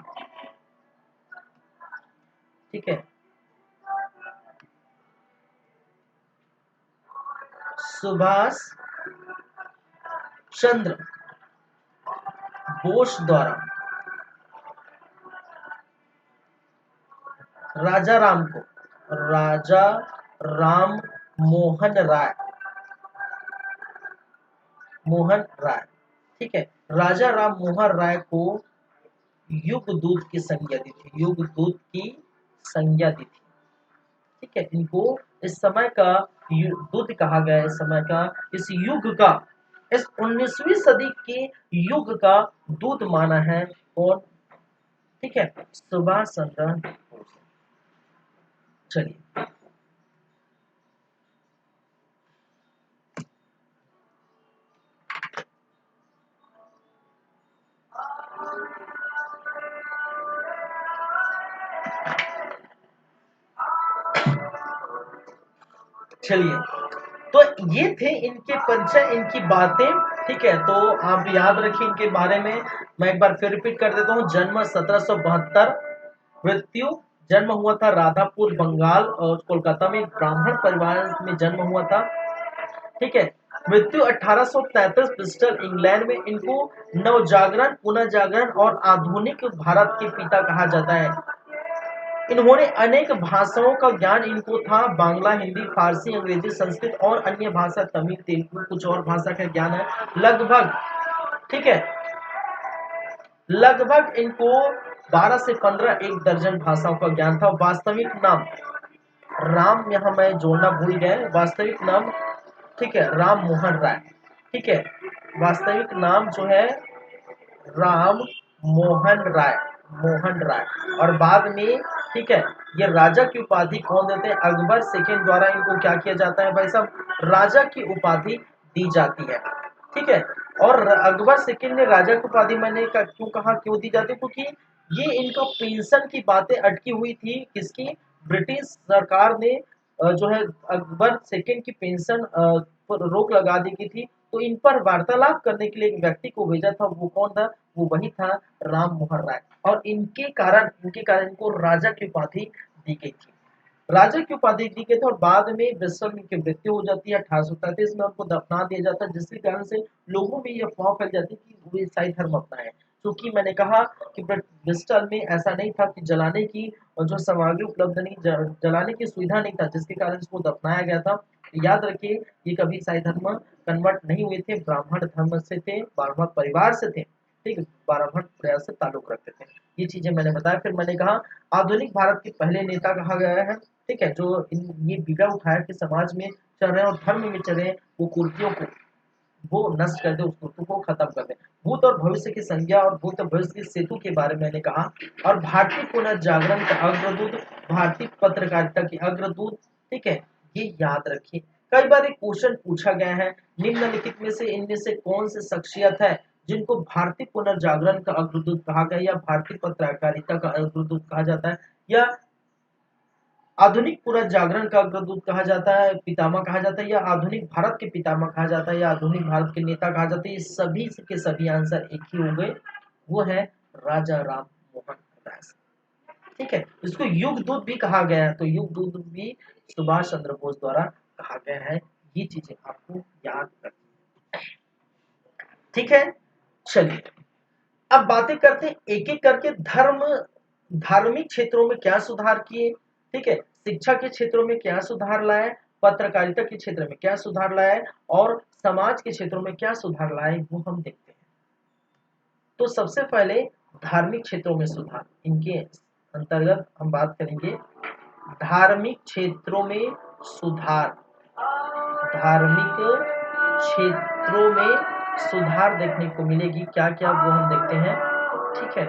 ठीक है, सुभाष चंद्र बोस द्वारा राजा राम को, राजा राम मोहन राय, मोहन राय, ठीक है, राजा राम मोहन राय को युग दूत की संज्ञा दी थी, युग दूत की संज्ञा दी थी, ठीक है, इनको इस समय का दूत कहा गया है, इस समय का, इस युग का, इस 19वीं सदी के युग का दूत माना है कौन, ठीक है, सुभाष चंद्र बोस। चलिए, चलिए, तो ये थे इनके परिचय, इनकी बातें। ठीक है, तो आप याद रखिए इनके बारे में। मैं एक बार फिर रिपीट कर देता हूँ। जन्म 1772, मृत्यु, जन्म हुआ था राधापुर बंगाल और कोलकाता में, एक ब्राह्मण परिवार में जन्म हुआ था। ठीक है, मृत्यु 1833 ब्रिस्टल इंग्लैंड में। इनको नवजागरण, पुनर्जागरण और आधुनिक भारत के पिता कहा जाता है। इन्होंने अनेक भाषाओं का ज्ञान इनको था, बांग्ला, हिंदी, फारसी, अंग्रेजी, संस्कृत और अन्य भाषा, तमिल, तेलुगु, कुछ और भाषा का ज्ञान है लगभग। ठीक है, लगभग इनको 12 से 15 एक दर्जन भाषाओं का ज्ञान था। वास्तविक नाम राम, यहाँ मैं जोड़ना भूल गया, वास्तविक नाम, ठीक है, राम मोहन राय। ठीक है, वास्तविक नाम जो है राम मोहन राय, मोहन राय। और बाद में, ठीक है, ये राजा की उपाधि कौन देते हैं? अकबर सेकंड द्वारा इनको क्या किया जाता है भाई साहब? राजा की उपाधि दी जाती है। ठीक है, और अकबर सेकंड ने राजा की उपाधि मैंने क्यों कहा क्यों दी जाती है? क्योंकि ये इनका पेंशन की बातें अटकी हुई थी। किसकी? ब्रिटिश सरकार ने जो है अकबर सेकंड की पेंशन पर रोक लगा दी गई थी। तो इन पर वार्तालाप करने के लिए एक व्यक्ति को भेजा था। वो कौन था? वो वही था, राम मोहन राय। और इनके कारण इनको राजा की उपाधि दी गई थी। राजा की उपाधि दी गई थी और बाद में ब्रिस्टल में इनकी मृत्यु हो जाती है 1833 में। उनको दफना दिया जाता है, जिसके कारण से लोगों में ये अफवाह फैल जाती है कि वो ईसाई धर्म अपनाए। क्योंकि मैंने कहा कि ब्रिस्टल में ऐसा नहीं था कि जलाने की और जो सामग्री उपलब्ध नहीं, जलाने की सुविधा नहीं था, जिसके कारण इसको दफनाया गया था। याद रखिए, ये कभी ईसाई धर्म कन्वर्ट नहीं हुए थे, ब्राह्मण धर्म से थे, ब्राह्मण परिवार से थे। ठीक है, ब्राह्मण परिवार से ताल्लुक रखते थे। ये चीजें मैंने बताया। फिर मैंने कहा आधुनिक भारत के पहले नेता कहा गया है। ठीक है, जो ये बीड़ा उठाया कि समाज में चल रहे हैं और धर्म में चल रहे हैं वो कुर्तियों को वो नष्ट कर दे, उस कुर्तों को खत्म कर दे। भूत और भविष्य की संज्ञा और भूत और भविष्य की सेतु के बारे में मैंने कहा। और भारतीय पुनर्जागरण का अग्रदूत, भारतीय पत्रकारिता की अग्रदूत। ठीक है, ये याद रखिए। कई बार एक क्वेश्चन पूछा गया है, निम्नलिखित में से इनमें से कौन सी शख्सियत है जिनको भारतीय पुनर्जागरण का अग्रदूत कहा गया, या भारतीय पत्रकारिता का अग्रदूत कहा जाता है, या आधुनिक पुनर्जागरण का अग्रदूत कहा जाता है, पितामह कहा जाता है, या आधुनिक भारत के पितामह कहा जाता है, या आधुनिक भारत के नेता कहा जाता है? ये सभी के सभी आंसर एक ही हो गए, वो है राजा राम मोहन राय। ठीक है, इसको युग दूत भी कहा गया है। तो युग दूत भी सुभाष चंद्र बोस द्वारा कहा गया है। ये चीजें आपको याद रखनी। ठीक है, चलिए अब बातें करते हैं एक एक करके। धार्मिक क्षेत्रों में क्या सुधार किए? ठीक है, शिक्षा के क्षेत्रों में क्या सुधार लाए, पत्रकारिता के क्षेत्र में क्या सुधार लाए, और समाज के क्षेत्रों में क्या सुधार लाए, वो हम देखते हैं। तो सबसे पहले धार्मिक क्षेत्रों में सुधार, इनके अंतर्गत हम बात करेंगे। धार्मिक क्षेत्रों में सुधार, धार्मिक क्षेत्रों में सुधार देखने को मिलेगी। क्या क्या वो हम देखते हैं। ठीक है,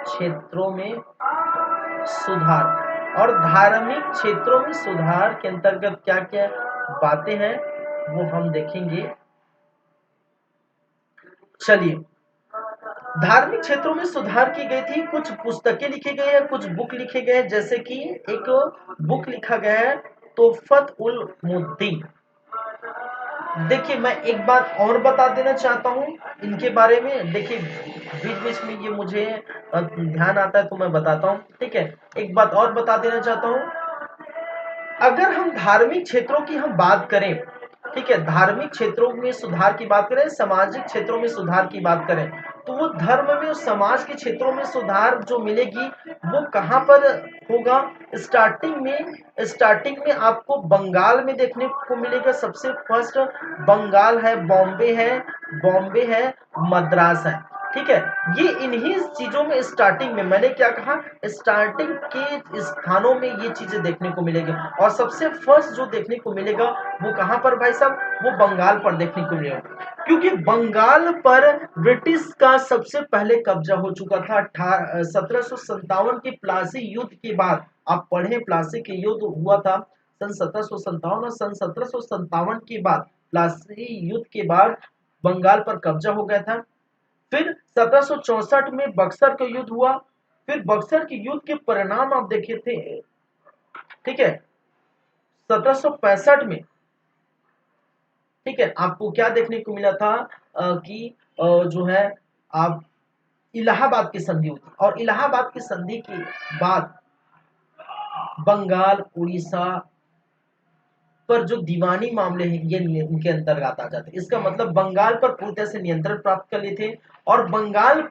क्षेत्रों में सुधार और धार्मिक क्षेत्रों में सुधार के अंतर्गत क्या क्या बातें हैं वो हम देखेंगे। चलिए, धार्मिक क्षेत्रों में सुधार की गई थी। कुछ पुस्तकें लिखी गई है, कुछ बुक लिखे गए हैं। जैसे कि एक बुक लिखा गया है तोहफत उल मुद्दीन। देखिए, मैं एक बात और बता देना चाहता हूँ इनके बारे में। देखिए, बीच बीच में ये मुझे ध्यान आता है तो मैं बताता हूँ। ठीक है, एक बात और बता देना चाहता हूँ। अगर हम धार्मिक क्षेत्रों की हम बात करें, ठीक है, धार्मिक क्षेत्रों में सुधार की बात करें, सामाजिक क्षेत्रों में सुधार की बात करें, तो वो धर्म में और समाज के क्षेत्रों में सुधार जो मिलेगी वो कहाँ पर होगा? स्टार्टिंग में आपको बंगाल में देखने को मिलेगा। सबसे फर्स्ट बंगाल है, बॉम्बे है, मद्रास है। ठीक है, ये इन्हीं चीजों में स्टार्टिंग में, मैंने क्या कहा, स्टार्टिंग के स्थानों में ये चीजें देखने को मिलेगी। और सबसे फर्स्ट जो देखने को मिलेगा वो कहां पर भाई साहब? वो बंगाल पर देखने को मिलेगा। क्योंकि बंगाल पर ब्रिटिश का सबसे पहले कब्जा हो चुका था 1757 के प्लासी युद्ध के बाद। आप पढ़े, प्लासी के युद्ध हुआ था सन 1757 और सन 1757 के बाद, प्लासी युद्ध के बाद बंगाल पर कब्जा हो गया था। फिर 1764 में बक्सर का युद्ध हुआ। फिर बक्सर के युद्ध के परिणाम आप देखे थे। ठीक है, 1765 में, ठीक है, आपको क्या देखने को मिला था कि जो है आप इलाहाबाद की संधि हुई थी, और इलाहाबाद की संधि के बाद बंगाल, उड़ीसा पर जो दीवानी मामले हैं ये इनके अंतर्गत आ जाते हैं। इसका मतलब बंगाल पर पूरी तरह से नियंत्रण प्राप्त कर लिए थे, और बंगाल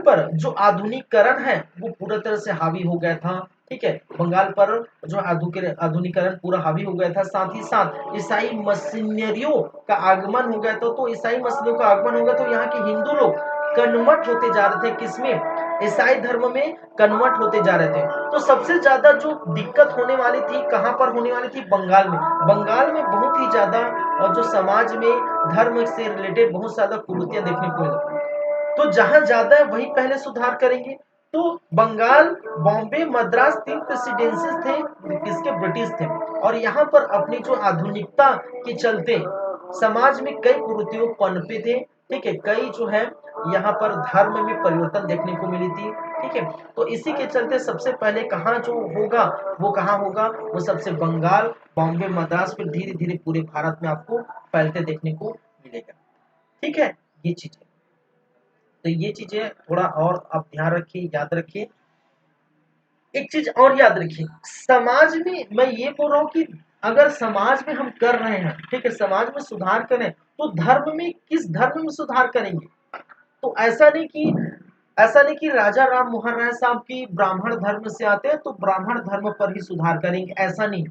पर जो आधुनिकीकरण है वो पूरी तरह से हावी हो गया था। ठीक है, बंगाल पर जो आधुनिकीकरण पूरा हावी हो गया था, साथ ही साथ ईसाई मशीनरियों का आगमन हो गया था। तो ईसाई मशीनरियों का आगमन हो गया तो यहाँ के हिंदू लोग कन्वर्ट होते जा रहे थे, किसमें, ईसाई धर्म में कन्वर्ट होते जा रहे थे। तो सबसे ज्यादा जो दिक्कत होने वाली थी कहां पर होने वाली थी, बंगाल में। बंगाल में बहुत ही ज्यादा जो समाज में धर्म से रिलेटेड बहुत ज्यादा कुरीतियां देखने को मिली। तो जहां ज्यादा है वही पहले सुधार करेंगे। तो बंगाल, बॉम्बे, मद्रास 3 प्रेसिडेंसीज थे किसके, ब्रिटिश थे, और यहाँ पर अपनी जो आधुनिकता के चलते समाज में कई कुरीतियों पनपे थे। ठीक है, कई जो है यहाँ पर धर्म में परिवर्तन देखने को मिली थी। ठीक है, तो इसी के चलते सबसे पहले कहाँ जो होगा, वो कहाँ होगा, वो सबसे बंगाल, बॉम्बे, मद्रास, फिर धीरे धीरे पूरे भारत में आपको फैलते देखने को मिलेगा। ठीक है, ये चीज है। तो ये चीजें थोड़ा और आप ध्यान रखिए, याद रखिए। एक चीज और याद रखिए, समाज में मैं ये बोल रहा हूँ कि अगर समाज में हम कर रहे हैं, ठीक है, समाज में सुधार करें, तो धर्म में किस धर्म में सुधार करेंगे। तो ऐसा नहीं कि राजा राम मोहन राय साहब की ब्राह्मण धर्म से आते हैं तो ब्राह्मण धर्म पर ही सुधार करेंगे, ऐसा नहीं।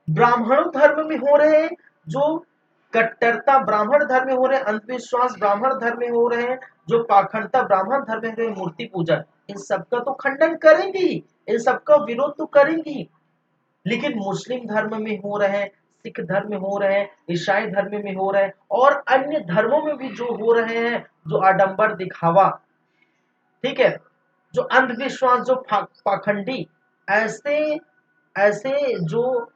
ब्राह्मण धर्म में हो रहे हैं जो कट्टरता, ब्राह्मण धर्म में हो रहे हैं अंधविश्वास, ब्राह्मण धर्म में हो रहे हैं जो पाखंडता, ब्राह्मण धर्म में हो रहे हैं मूर्ति पूजा, इन सबका तो खंडन करेंगे ही, इन सबका विरोध तो करेंगे ही। लेकिन मुस्लिम धर्म में हो रहे हैं, सिख धर्म में हो रहे हैं, ईसाई धर्म में हो रहे हैं, और अन्य धर्मों में भी जो हो रहे हैं, जो आडंबर दिखावा, ठीक है, जो अंधविश्वास, जो पाखंडी, ऐसे ऐसे जो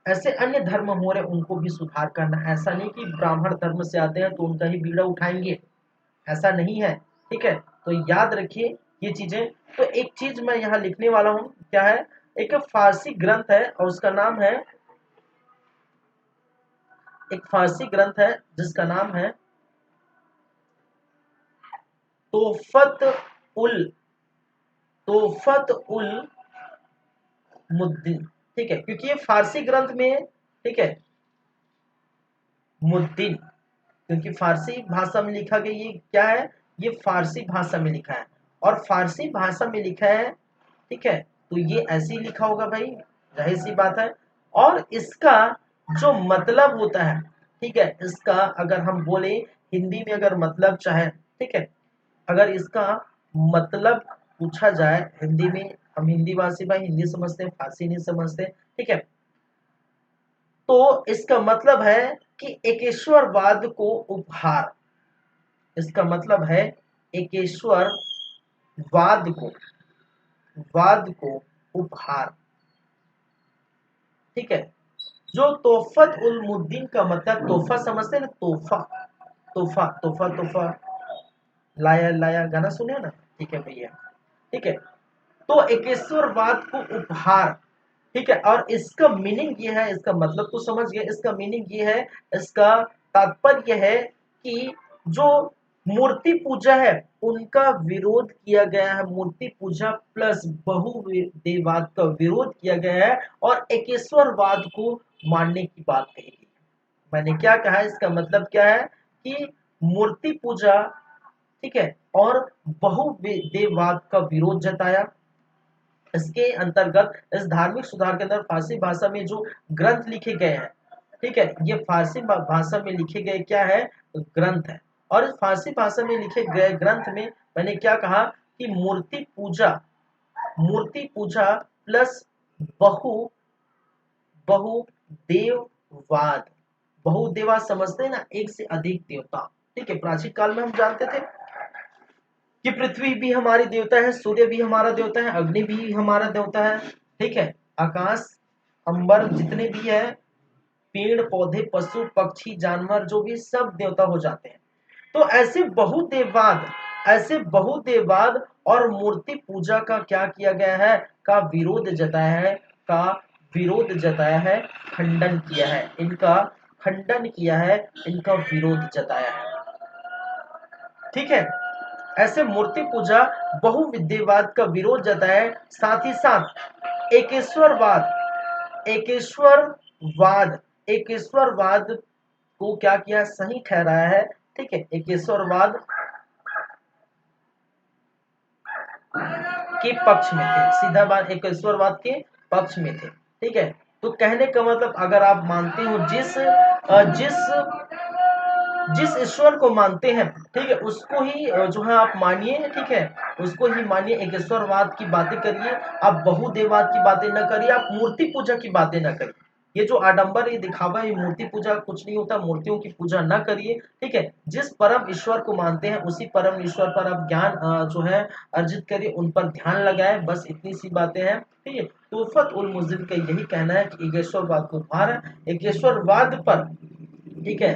ऐसे अन्य धर्म हो रहे उनको भी सुधार करना। ऐसा नहीं कि ब्राह्मण धर्म से आते हैं तो उनका ही बीड़ा उठाएंगे, ऐसा नहीं है। ठीक है, तो याद रखिए ये चीजें। तो एक चीज मैं यहाँ लिखने वाला हूँ, क्या है, एक फारसी ग्रंथ है और उसका नाम है, एक फारसी ग्रंथ है जिसका नाम है तोफत उल तोफत उल मुद्दीन। ठीक है, क्योंकि ये फारसी ग्रंथ में, ठीक है, मुद्दीन, क्योंकि फारसी भाषा में लिखा गया, ये क्या है, ये फारसी भाषा में लिखा है, और फारसी भाषा में लिखा है। ठीक है, तो ये ऐसे ही लिखा होगा भाई, जाहिर सी बात है। और इसका जो मतलब होता है, ठीक है, इसका अगर हम बोले हिंदी में, अगर मतलब चाहे, ठीक है, अगर इसका मतलब पूछा जाए हिंदी में, हम हिंदी भाषी भाई हिंदी समझते हैं, फारसी नहीं समझते। ठीक है, तो इसका मतलब है कि एकेश्वरवाद को उपहार, इसका मतलब है एकेश्वर वाद को उपहार। ठीक है, जो तोहफत उल मुद्दीन का मतलब, तोहफा समझते हैं ना, तोहफा, तोहफा तोहफा तोहफा, लाया लाया, गाना सुने ना, ठीक है भैया। ठीक है, तो एकेश्वरवाद को उपहार। ठीक है, और इसका मीनिंग ये है, इसका मतलब तो समझ गए, इसका मीनिंग ये है, इसका तात्पर्य है कि जो मूर्ति पूजा है उनका विरोध किया गया है, मूर्ति पूजा प्लस बहुदेववाद का विरोध किया गया है, और एकेश्वरवाद को मानने की बात कही गई। मैंने क्या कहा, इसका मतलब क्या है कि मूर्ति पूजा, ठीक है, और बहुदेववाद का विरोध जताया। इसके अंतर्गत इस धार्मिक सुधार के अंदर फारसी भाषा में जो ग्रंथ लिखे गए हैं, ठीक है, ये फारसी भाषा में लिखे गए क्या है, ग्रंथ है। और इस फारसी भाषा में लिखे गए ग्रंथ में मैंने क्या कहा कि मूर्ति पूजा प्लस बहु बहुदेववाद, बहुदेवा समझते हैं ना, एक से अधिक देवता। ठीक है, प्राचीन काल में हम जानते थे कि पृथ्वी भी हमारी देवता है, सूर्य भी हमारा देवता है, अग्नि भी हमारा देवता है। ठीक है, आकाश, अंबर, जितने भी है, पेड़ पौधे, पशु पक्षी, जानवर, जो भी सब देवता हो जाते हैं। तो ऐसे बहुदेववाद और मूर्ति पूजा का क्या किया गया है, का विरोध जताया है, का विरोध जताया है, खंडन किया है, इनका खंडन किया है, इनका विरोध जताया है। ठीक है, ऐसे मूर्ति पूजा बहुविद्यवाद का विरोध जताया है, साथ ही साथ एकेश्वरवाद, एकेश्वरवाद, एकेश्वरवाद को क्या किया, सही ठहराया है। ठीक है, एकेश्वरवाद के पक्ष में थे, सीधा बात एकेश्वरवाद के पक्ष में थे। ठीक है, तो कहने का मतलब अगर आप मानते हो जिस जिस ईश्वर को मानते हैं, ठीक है, उसको ही जो है आप मानिए। ठीक है, उसको ही मानिए, एकेश्वरवाद की बातें करिए, आप बहुदेववाद की बातें न करिए, आप मूर्ति पूजा की बातें न करिए। ये जो आडंबर, ये दिखावा, ये मूर्ति पूजा कुछ नहीं होता, मूर्तियों की पूजा न करिए। ठीक है, जिस परम ईश्वर को मानते हैं उसी परम ईश्वर पर आप ज्ञान जो है अर्जित करिए, उन पर ध्यान लगाए, बस इतनी सी बातें हैं। ठीक है, तोहफत उल मुजिद का यही कहना है कि एकेश्वरवाद को मार, एकेश्वरवाद पर, ठीक है,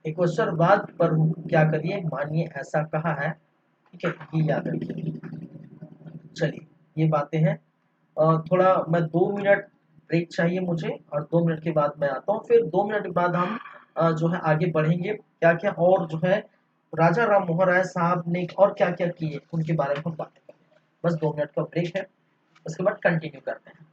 एकेश्वरवाद पर क्या करिए, मानिए, ऐसा कहा है। ठीक है, ये याद रखिए। चलिए, ये बातें हैं। थोड़ा मैं 2 मिनट ब्रेक चाहिए मुझे, और 2 मिनट के बाद मैं आता हूँ, फिर 2 मिनट के बाद हम जो है आगे बढ़ेंगे, क्या क्या और जो है राजा राम मोहन राय साहब ने और क्या क्या किए उनके बारे में हम बातें करेंगे। बस 2 मिनट का ब्रेक है, उसके बाद कंटिन्यू करते हैं।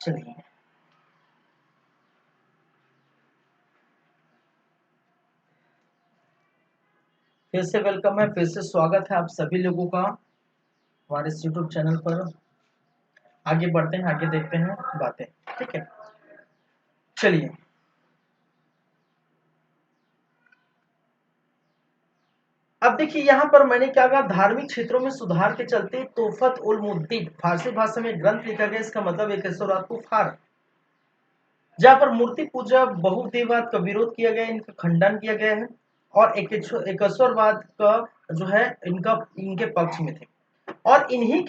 चलिए, फिर से वेलकम है, फिर से स्वागत है आप सभी लोगों का हमारे इस यूट्यूब चैनल पर। आगे बढ़ते हैं, आगे देखते हैं बातें। ठीक है, चलिए। अब देखिए यहाँ पर मैंने क्या कहा, धार्मिक क्षेत्रों में सुधार के चलते तोहफत उल मुद्दीन फारसी भाषा में ग्रंथ लिखा गया। इसका मतलब एकेश्वरवाद को फार, जहाँ पर मूर्ति पूजा बहुदेववाद का विरोध किया गया, इनका खंडन किया गया है। और एकेश्वरवाद का जो है इनका इनके पक्ष में थे। और इन्हीं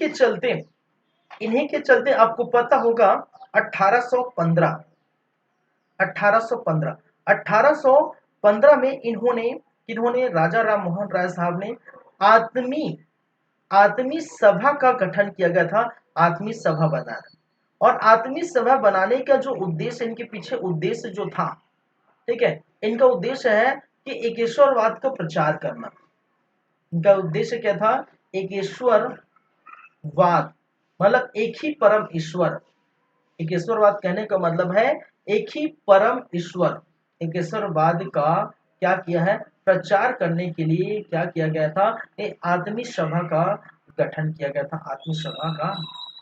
के चलते आपको पता होगा 1815 1815 1815 में इन्होंने राजा राम मोहन राय साहब ने आत्मी आत्मी सभा का गठन किया गया था। आत्मी सभा बनाया, और आत्मी सभा बनाने का जो उद्देश्य, इनके पीछे उद्देश्य जो था, ठीक है, इनका उद्देश्य है कि एकेश्वरवाद का प्रचार करना। इनका उद्देश्य क्या था? एकेश्वरवाद, मतलब एक ही परम ईश्वर। एकेश्वरवाद कहने का मतलब है एक ही परम ईश्वर। एकेश्वरवाद का क्या किया है? प्रचार करने के लिए क्या किया गया था? एक आत्मी सभा का गठन किया गया था। आत्मी सभा का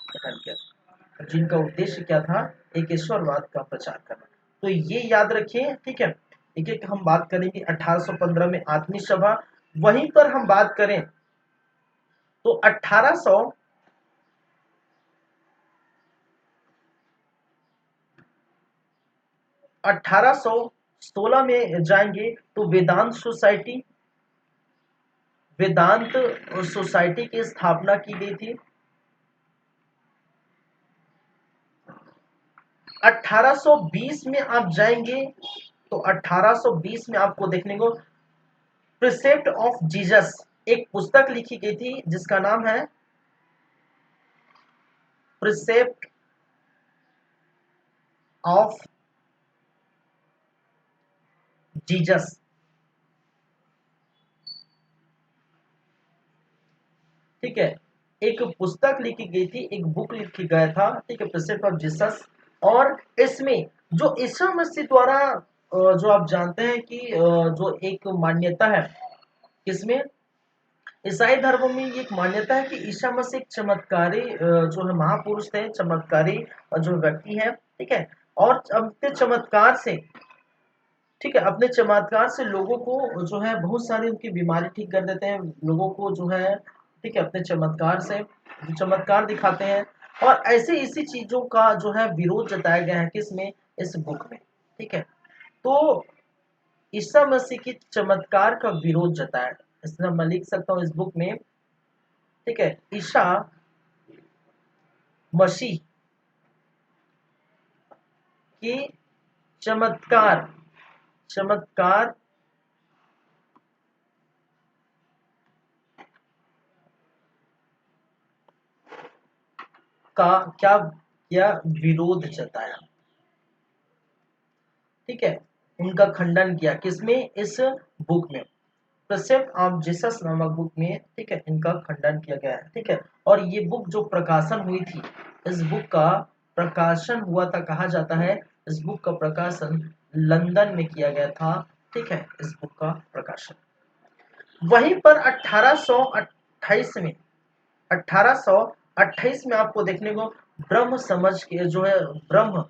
गठन किया था, जिनका उद्देश्य क्या था? एकेश्वरवाद का प्रचार करना। तो ये याद रखिए, ठीक है। एक एक हम बात करेंगे। 1815 में आत्मी सभा, वहीं पर हम बात करें तो 1816 में जाएंगे तो वेदांत सोसाइटी की स्थापना की गई थी। 1820 में आप जाएंगे तो 1820 में आपको देखने को प्रिसेप्ट ऑफ जीसस एक पुस्तक लिखी गई थी, जिसका नाम है प्रिसेप्ट ऑफ जीसस। ठीक है, एक पुस्तक लिखी गई थी, एक बुक लिखी गया था, ठीक है, प्रिसेप्ट ऑफ जीसस। और इसमें जो ईसा मसीह द्वारा जो आप जानते हैं कि जो एक मान्यता है, किसमें? ईसाई धर्म में ये एक मान्यता है कि ईसा मसीह एक चमत्कारी जो है महापुरुष थे, चमत्कारी जो व्यक्ति है, ठीक है। और अपने चमत्कार से, ठीक है, अपने चमत्कार से लोगों को जो है बहुत सारी उनकी बीमारी ठीक कर देते हैं। लोगों को जो है, ठीक है, अपने चमत्कार से जो चमत्कार दिखाते हैं। और ऐसे इसी चीजों का जो है विरोध जताया गया है, किसमें? इस बुक में, ठीक है। तो ईसा मसीह की चमत्कार का विरोध जताया, इसलिए मैं लिख सकता हूँ इस बुक में, ठीक है, ईसा मसीह की चमत्कार चमत्कार का क्या किया? विरोध जताया, ठीक है, उनका खंडन किया। किसमें? इस बुक में, प्रिसेप्ट ऑफ जीसस नामक बुक में, ठीक है, इनका खंडन किया गया है, ठीक है। और ये बुक जो प्रकाशन हुई थी, इस बुक का प्रकाशन हुआ था, कहा जाता है इस बुक का प्रकाशन लंदन में किया गया था, ठीक है, इस बुक का प्रकाशन। वहीं पर 1828 में 1828 में आपको देखने को ब्रह्म समाज के जो है ब्रह्म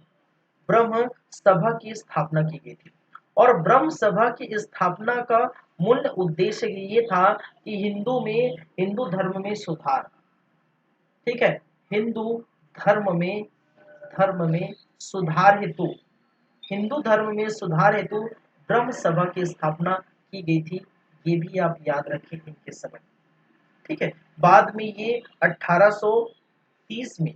ब्रह्म सभा की स्थापना की गई थी। और ब्रह्म सभा की स्थापना का मूल उद्देश्य ये था कि हिंदू धर्म में सुधार, ठीक है, हिंदू धर्म में सुधार हेतु हिंदू धर्म में सुधार हेतु ब्रह्म सभा की स्थापना की गई थी। ये भी आप याद रखें इनके समय, ठीक है। बाद में ये 1830 में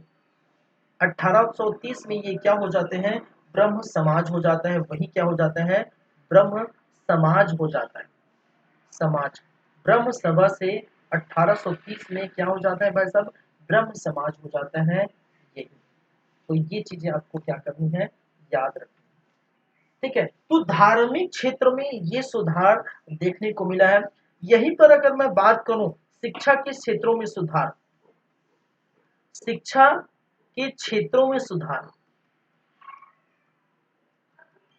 1830 में ये क्या हो जाते हैं? ब्रह्म समाज हो जाता है। वही क्या हो जाता है? ब्रह्म समाज हो जाता है। समाज, ब्रह्म सभा से 1830 में क्या हो जाता है भाई साहब? ब्रह्म समाज हो जाता है। ये तो ये चीजें आपको क्या करनी है? याद रखनी, ठीक है। तो धार्मिक क्षेत्र में ये सुधार देखने को मिला है। यहीं पर अगर मैं बात करूं, शिक्षा के क्षेत्रों में सुधार, शिक्षा के क्षेत्रों में सुधार,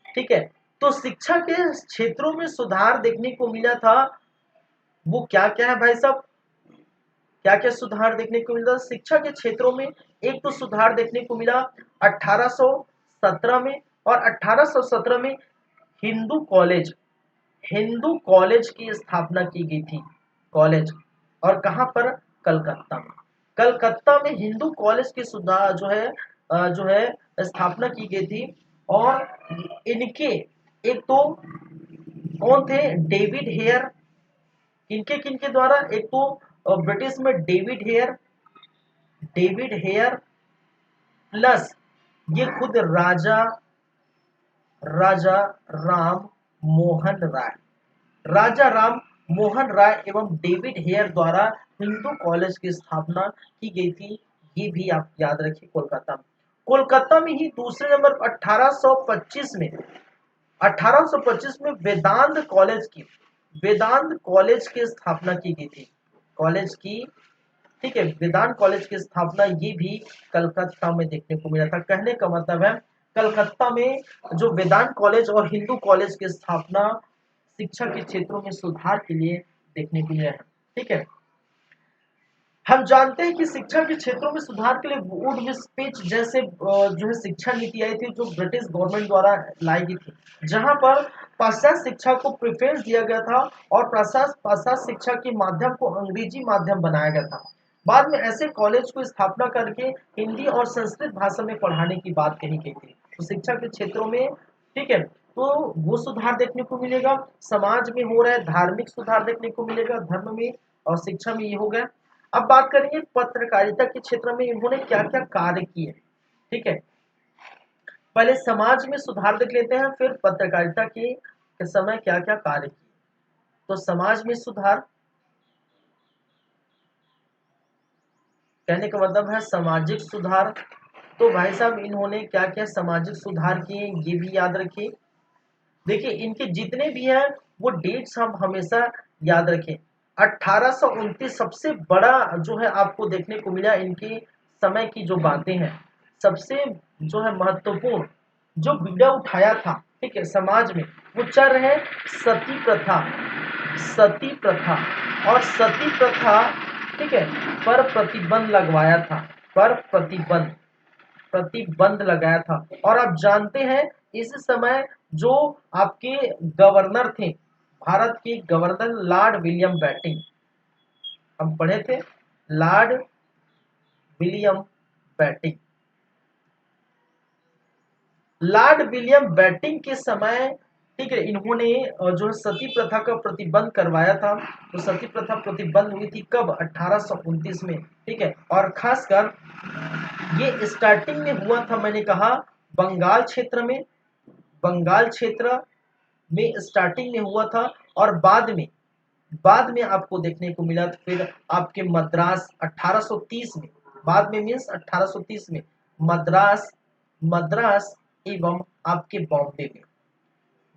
ठीक है। तो शिक्षा के क्षेत्रों में सुधार देखने को मिला था वो क्या क्या है भाई साहब, क्या क्या सुधार देखने को मिला शिक्षा के क्षेत्रों में। एक तो सुधार देखने को मिला 1817 में, और 1817 में हिंदू कॉलेज, हिंदू कॉलेज की स्थापना की गई थी। कॉलेज, और कहां पर, कलकत्ता में। कलकत्ता में हिंदू कॉलेज की सुधार जो है स्थापना की गई थी। और इनके एक तो कौन थे, डेविड हेयर, किनके किनके द्वारा, एक तो ब्रिटिश में David Hare, David here plus ये खुद राजा राजा राम मोहन राय, राजा राम मोहन राय एवं डेविड हेयर द्वारा हिंदू कॉलेज की स्थापना की गई थी। ये भी आप याद रखिए, कोलकाता में। कोलकाता में ही दूसरे नंबर 1825 में, 1825 में वेदांत कॉलेज की स्थापना की गई थी। कॉलेज की, ठीक है, वेदांत कॉलेज की स्थापना ये भी कलकत्ता में देखने को मिला था। कहने का मतलब है कलकत्ता में जो वेदांत कॉलेज और हिंदू कॉलेज की स्थापना शिक्षा के क्षेत्रों में सुधार के लिए देखने को मिला है। ठीक है, हम जानते हैं कि शिक्षा के क्षेत्रों में सुधार के लिए वुड विस्पेच जैसे जो है शिक्षा नीति आई थी, जो ब्रिटिश गवर्नमेंट द्वारा लाई गई थी, जहां पर पाश्चात्य शिक्षा को प्रेफरेंस दिया गया था और पाश्चात्य शिक्षा के माध्यम को अंग्रेजी माध्यम बनाया गया था। बाद में ऐसे कॉलेज को स्थापना करके हिंदी और संस्कृत भाषा में पढ़ाने की बात कही गई थी। तो शिक्षा के क्षेत्रों में, ठीक है, तो वो सुधार देखने को मिलेगा। समाज में हो रहा है धार्मिक सुधार देखने को मिलेगा, धर्म में और शिक्षा में ये हो गया। अब बात करेंगे पत्रकारिता के क्षेत्र में इन्होंने क्या क्या कार्य किए। ठीक है, पहले समाज में सुधार देख लेते हैं, फिर पत्रकारिता के समय क्या क्या कार्य किए। तो समाज में सुधार, कहने का मतलब है सामाजिक सुधार। तो भाई साहब इन्होंने क्या क्या सामाजिक सुधार किए ये भी याद रखिए। देखिए इनके जितने भी हैं वो डेट्स हम हमेशा याद रखें। 1829 सबसे बड़ा जो है आपको देखने को मिला इनके समय की जो बातें हैं, सबसे जो है महत्वपूर्ण जो बीड़ा उठाया था, ठीक है, समाज में, वो चल रहे सती प्रथा, सती प्रथा। और सती प्रथा, ठीक है, पर प्रतिबंध लगवाया था, पर प्रतिबंध लगाया था। और आप जानते हैं इस समय जो आपके गवर्नर थे, भारत के गवर्नर लॉर्ड विलियम बेंटिंक, हम पढ़े थे, Lord William Bentinck, Lord William Bentinck के समय, ठीक है, इन्होंने जो है सती प्रथा का प्रतिबंध करवाया था। तो सती प्रथा प्रतिबंध हुई थी कब, 1829 में। ठीक है, और खासकर ये स्टार्टिंग में हुआ था, मैंने कहा बंगाल क्षेत्र में, बंगाल क्षेत्र में स्टार्टिंग में हुआ था। और बाद में आपको देखने को मिला फिर आपके मद्रास 1830 में, बाद में मीन्स 1830 में मद्रास, मद्रास एवं आपके बॉम्बे में,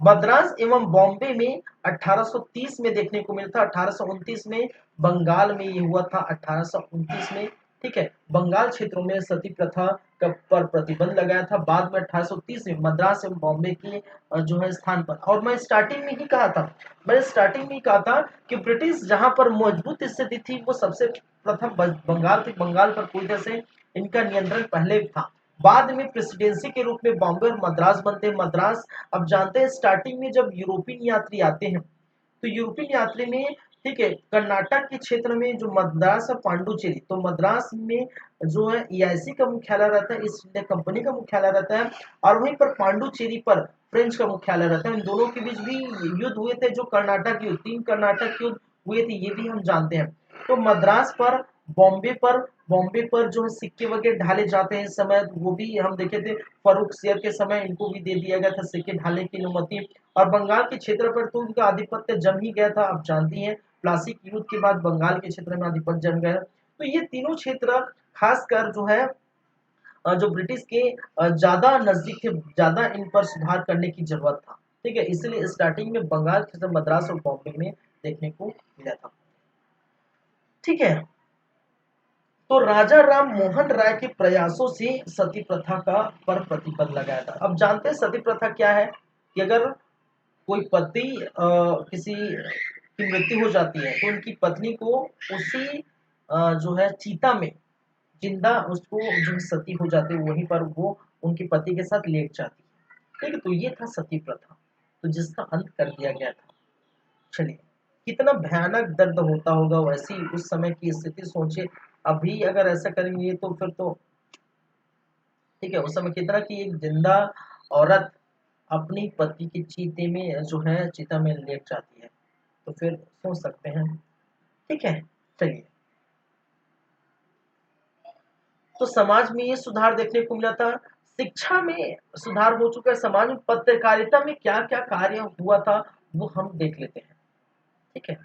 मद्रास एवं बॉम्बे में 1830 में देखने को मिला था। 1829 में बंगाल में ये हुआ था, 1829 में। ठीक है, बंगाल क्षेत्रों में सती प्रथा पर प्रतिबंध लगाया था। बाद में 1830 में मद्रास एवं बॉम्बे के जो है स्थान पर। और मैं स्टार्टिंग में ही कहा था, मैंने स्टार्टिंग में ही कहा था कि ब्रिटिश जहां पर मजबूत स्थिति थी वो सबसे प्रथम बंगाल थी। बंगाल पर पूरी तरह से इनका नियंत्रण पहले था। बाद में प्रेसिडेंसी के रूप में बॉम्बे और मद्रास बनते हैं। मद्रास, अब जानते हैं स्टार्टिंग में जब यूरोपियन यात्री आते हैं तो यूरोपियन यात्री में, ठीक है, कर्नाटक के क्षेत्र में जो मद्रास और पांडुचेरी, तो मद्रास में जो है ईआईसी का मुख्यालय रहता है, ईस्ट इंडिया कंपनी का मुख्यालय रहता है। और वहीं पर पांडुचेरी पर फ्रेंच का मुख्यालय रहता है। इन दोनों के बीच भी युद्ध हुए थे, जो कर्नाटक युद्ध, 3 कर्नाटक युद्ध हुए थे, ये भी हम जानते हैं। तो मद्रास पर, बॉम्बे पर, बॉम्बे पर जो है सिक्के वगैरह ढाले जाते हैं इस समय, वो भी हम देखे थे। फरूख सियर के समय इनको भी दे दिया गया था सिक्के ढालने की अनुमति। और बंगाल के क्षेत्र पर तो उनका आधिपत्य जम ही गया था, आप जानती हैं प्लासी युद्ध के बाद बंगाल के क्षेत्र में आधिपत्य जम गया। तो ये तीनों क्षेत्र खासकर जो है जो ब्रिटिश के ज्यादा नजदीक थे, ज्यादा इन पर सुधार करने की जरूरत था। ठीक है, इसलिए स्टार्टिंग में बंगाल क्षेत्र, मद्रास और बॉम्बे में देखने को मिला था। ठीक है, तो राजा राम मोहन राय के प्रयासों से सती प्रथा का पर प्रतिबंध लगाया था। अब जानते हैं सती प्रथा क्या है, कि अगर कोई पति किसी की मृत्यु हो जाती है तो उनकी पत्नी को उसी जो है चीता में जिंदा उसको जो है सती हो जाती है, वहीं पर वो उनके पति के साथ लेट जाती है। ठीक है, तो ये था सती प्रथा, तो जिसका अंत कर दिया गया था। चलिए, कितना भयानक दर्द होता होगा वैसी उस समय की स्थिति सोचिए। अभी अगर ऐसा करेंगे तो फिर तो ठीक है, उस समय कितना कि एक जिंदा औरत अपनी पति की चीते में जो है चिता में लेट जाती है, तो फिर सोच सकते हैं। ठीक है, चलिए, तो समाज में ये सुधार देखने को मिला था। शिक्षा में सुधार हो चुका है, समाज में पत्रकारिता में क्या क्या कार्य हुआ था वो हम देख लेते हैं। ठीक है,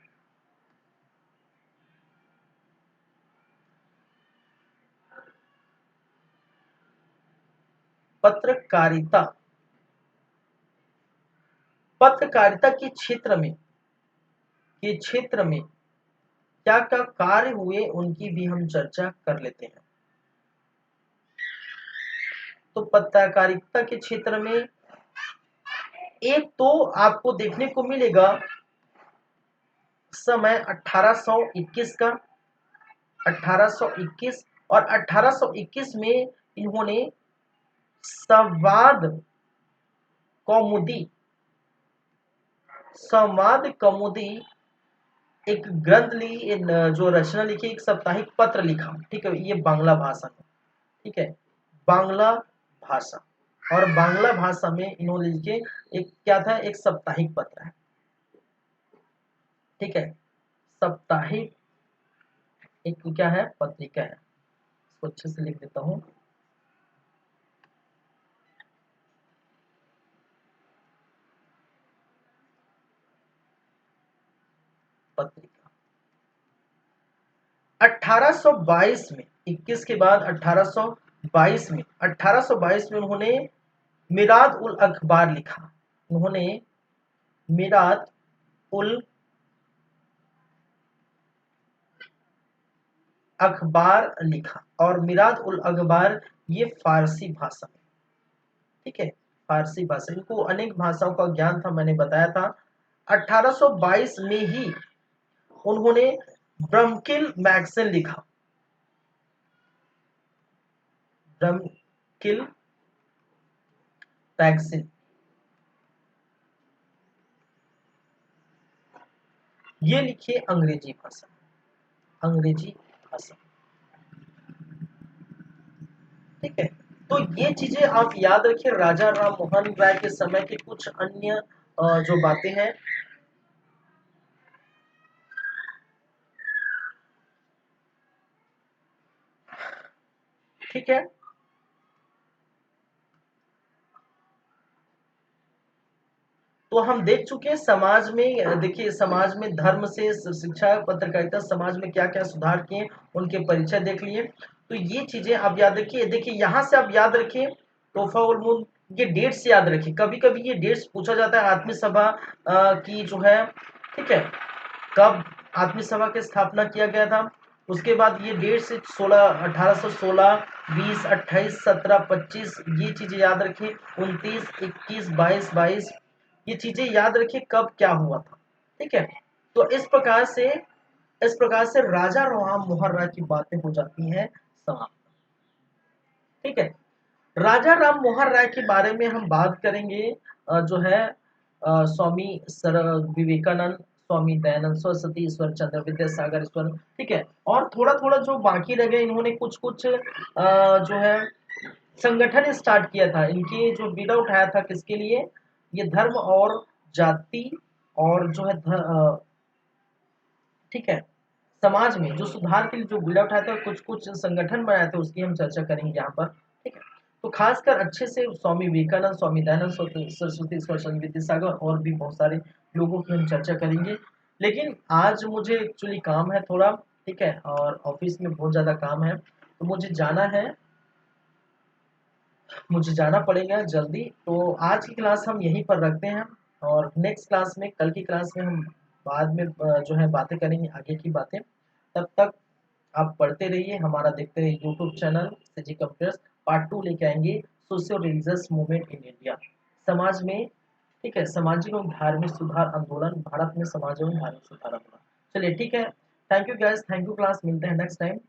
पत्रकारिता, पत्रकारिता के क्षेत्र में क्या क्या कार्य हुए उनकी भी हम चर्चा कर लेते हैं। तो पत्रकारिता के क्षेत्र में एक तो आपको देखने को मिलेगा समय 1821 का, 1821, और 1821 में इन्होंने संवाद कौमुदी, संवाद कौमुदी एक ग्रंथ ली, जो रचना लिखी, एक साप्ताहिक पत्र लिखा। ठीक है, ये बांग्ला भाषा में। ठीक है, बांग्ला भाषा, और बांग्ला भाषा में इन्होंने लिखे एक क्या था, एक साप्ताहिक पत्र है। ठीक है, साप्ताहिक एक क्या है, पत्रिका है। इसको अच्छे से लिख देता हूँ। पत्रिका 1822 में, 21 के बाद 1822 में, 1822 में उन्होंने मिराद उल अखबार लिखा। उन्होंने मिराद उल अखबार लिखा, और मिराद उल अखबार ये फारसी भाषा में। ठीक है, फारसी भाषा, इनको अनेक भाषाओं का ज्ञान था, मैंने बताया था। 1822 में ही उन्होंने ब्रह्मकिल मैगजीन लिखा। ब्रह्मकिल मैगजीन, ये लिखिए अंग्रेजी भाषा, अंग्रेजी भाषा। ठीक है, तो ये चीजें आप याद रखिए, राजा राम मोहन राय के समय के कुछ अन्य जो बातें हैं। ठीक है, तो हम देख चुके हैं समाज में, देखिए समाज में धर्म से शिक्षा, पत्रकारिता, समाज में क्या क्या सुधार किए उनके परिचय देख लिए। तो ये चीजें आप याद रखिए। देखिए यहाँ से आप याद रखिए, तोहफा उल मुल्क, ये डेट्स याद रखिए, कभी कभी ये डेट्स पूछा जाता है। आत्मीय सभा की जो है, ठीक है, कब आत्मीय सभा की स्थापना किया गया था, उसके बाद ये डेट से 1816, 20, 28, 17, 25, ये चीजें याद रखिए। 29, 21, 22, ये चीजें याद रखिए कब क्या हुआ था। ठीक है, तो इस प्रकार से राजा राम मोहन राय की बातें हो जाती हैं समाप्त। ठीक है, राजा राम मोहन राय के बारे में हम बात करेंगे, जो है स्वामी सर विवेकानंद, स्वामी दयानंद सरस्वती, ईश्वर चंद्र विद्यासागर, ईश्वर। ठीक है, और थोड़ा थोड़ा जो बाकी रह गए, इन्होंने कुछ कुछ जो है संगठन स्टार्ट किया था। इनके जो बीड़ा उठाया था किसके लिए, ये धर्म और जाति और जो है ठीक है, समाज में जो सुधार के लिए जो बीड़ा उठाया था, कुछ कुछ संगठन बनाए थे, उसकी हम चर्चा करेंगे यहाँ पर। ठीक है, तो खासकर अच्छे से स्वामी विवेकानंद, स्वामी दयानंद सरस्वती, ईश्वर चंद्र विद्यासागर, और भी बहुत सारे लोगों की हम चर्चा करेंगे। लेकिन आज मुझे एक्चुअली काम है थोड़ा। ठीक है, और ऑफिस में बहुत ज़्यादा काम है, तो मुझे जाना पड़ेगा जल्दी। तो आज की क्लास हम यहीं पर रखते हैं, और नेक्स्ट क्लास में, कल की क्लास में हम बाद में जो है बातें करेंगे, आगे की बातें। तब तक आप पढ़ते रहिए, हमारा देखते रहिए YouTube channel CG computers. Part 2 लेके आएंगे, socio religious movement in India, समाज में ठीक है, सामाजिक एवं धार्मिक सुधार आंदोलन, भारत में समाज एवं धार्मिक सुधार आंदोलन। चलिए ठीक है, thank you guys, thank you class, मिलते हैं नेक्स्ट टाइम।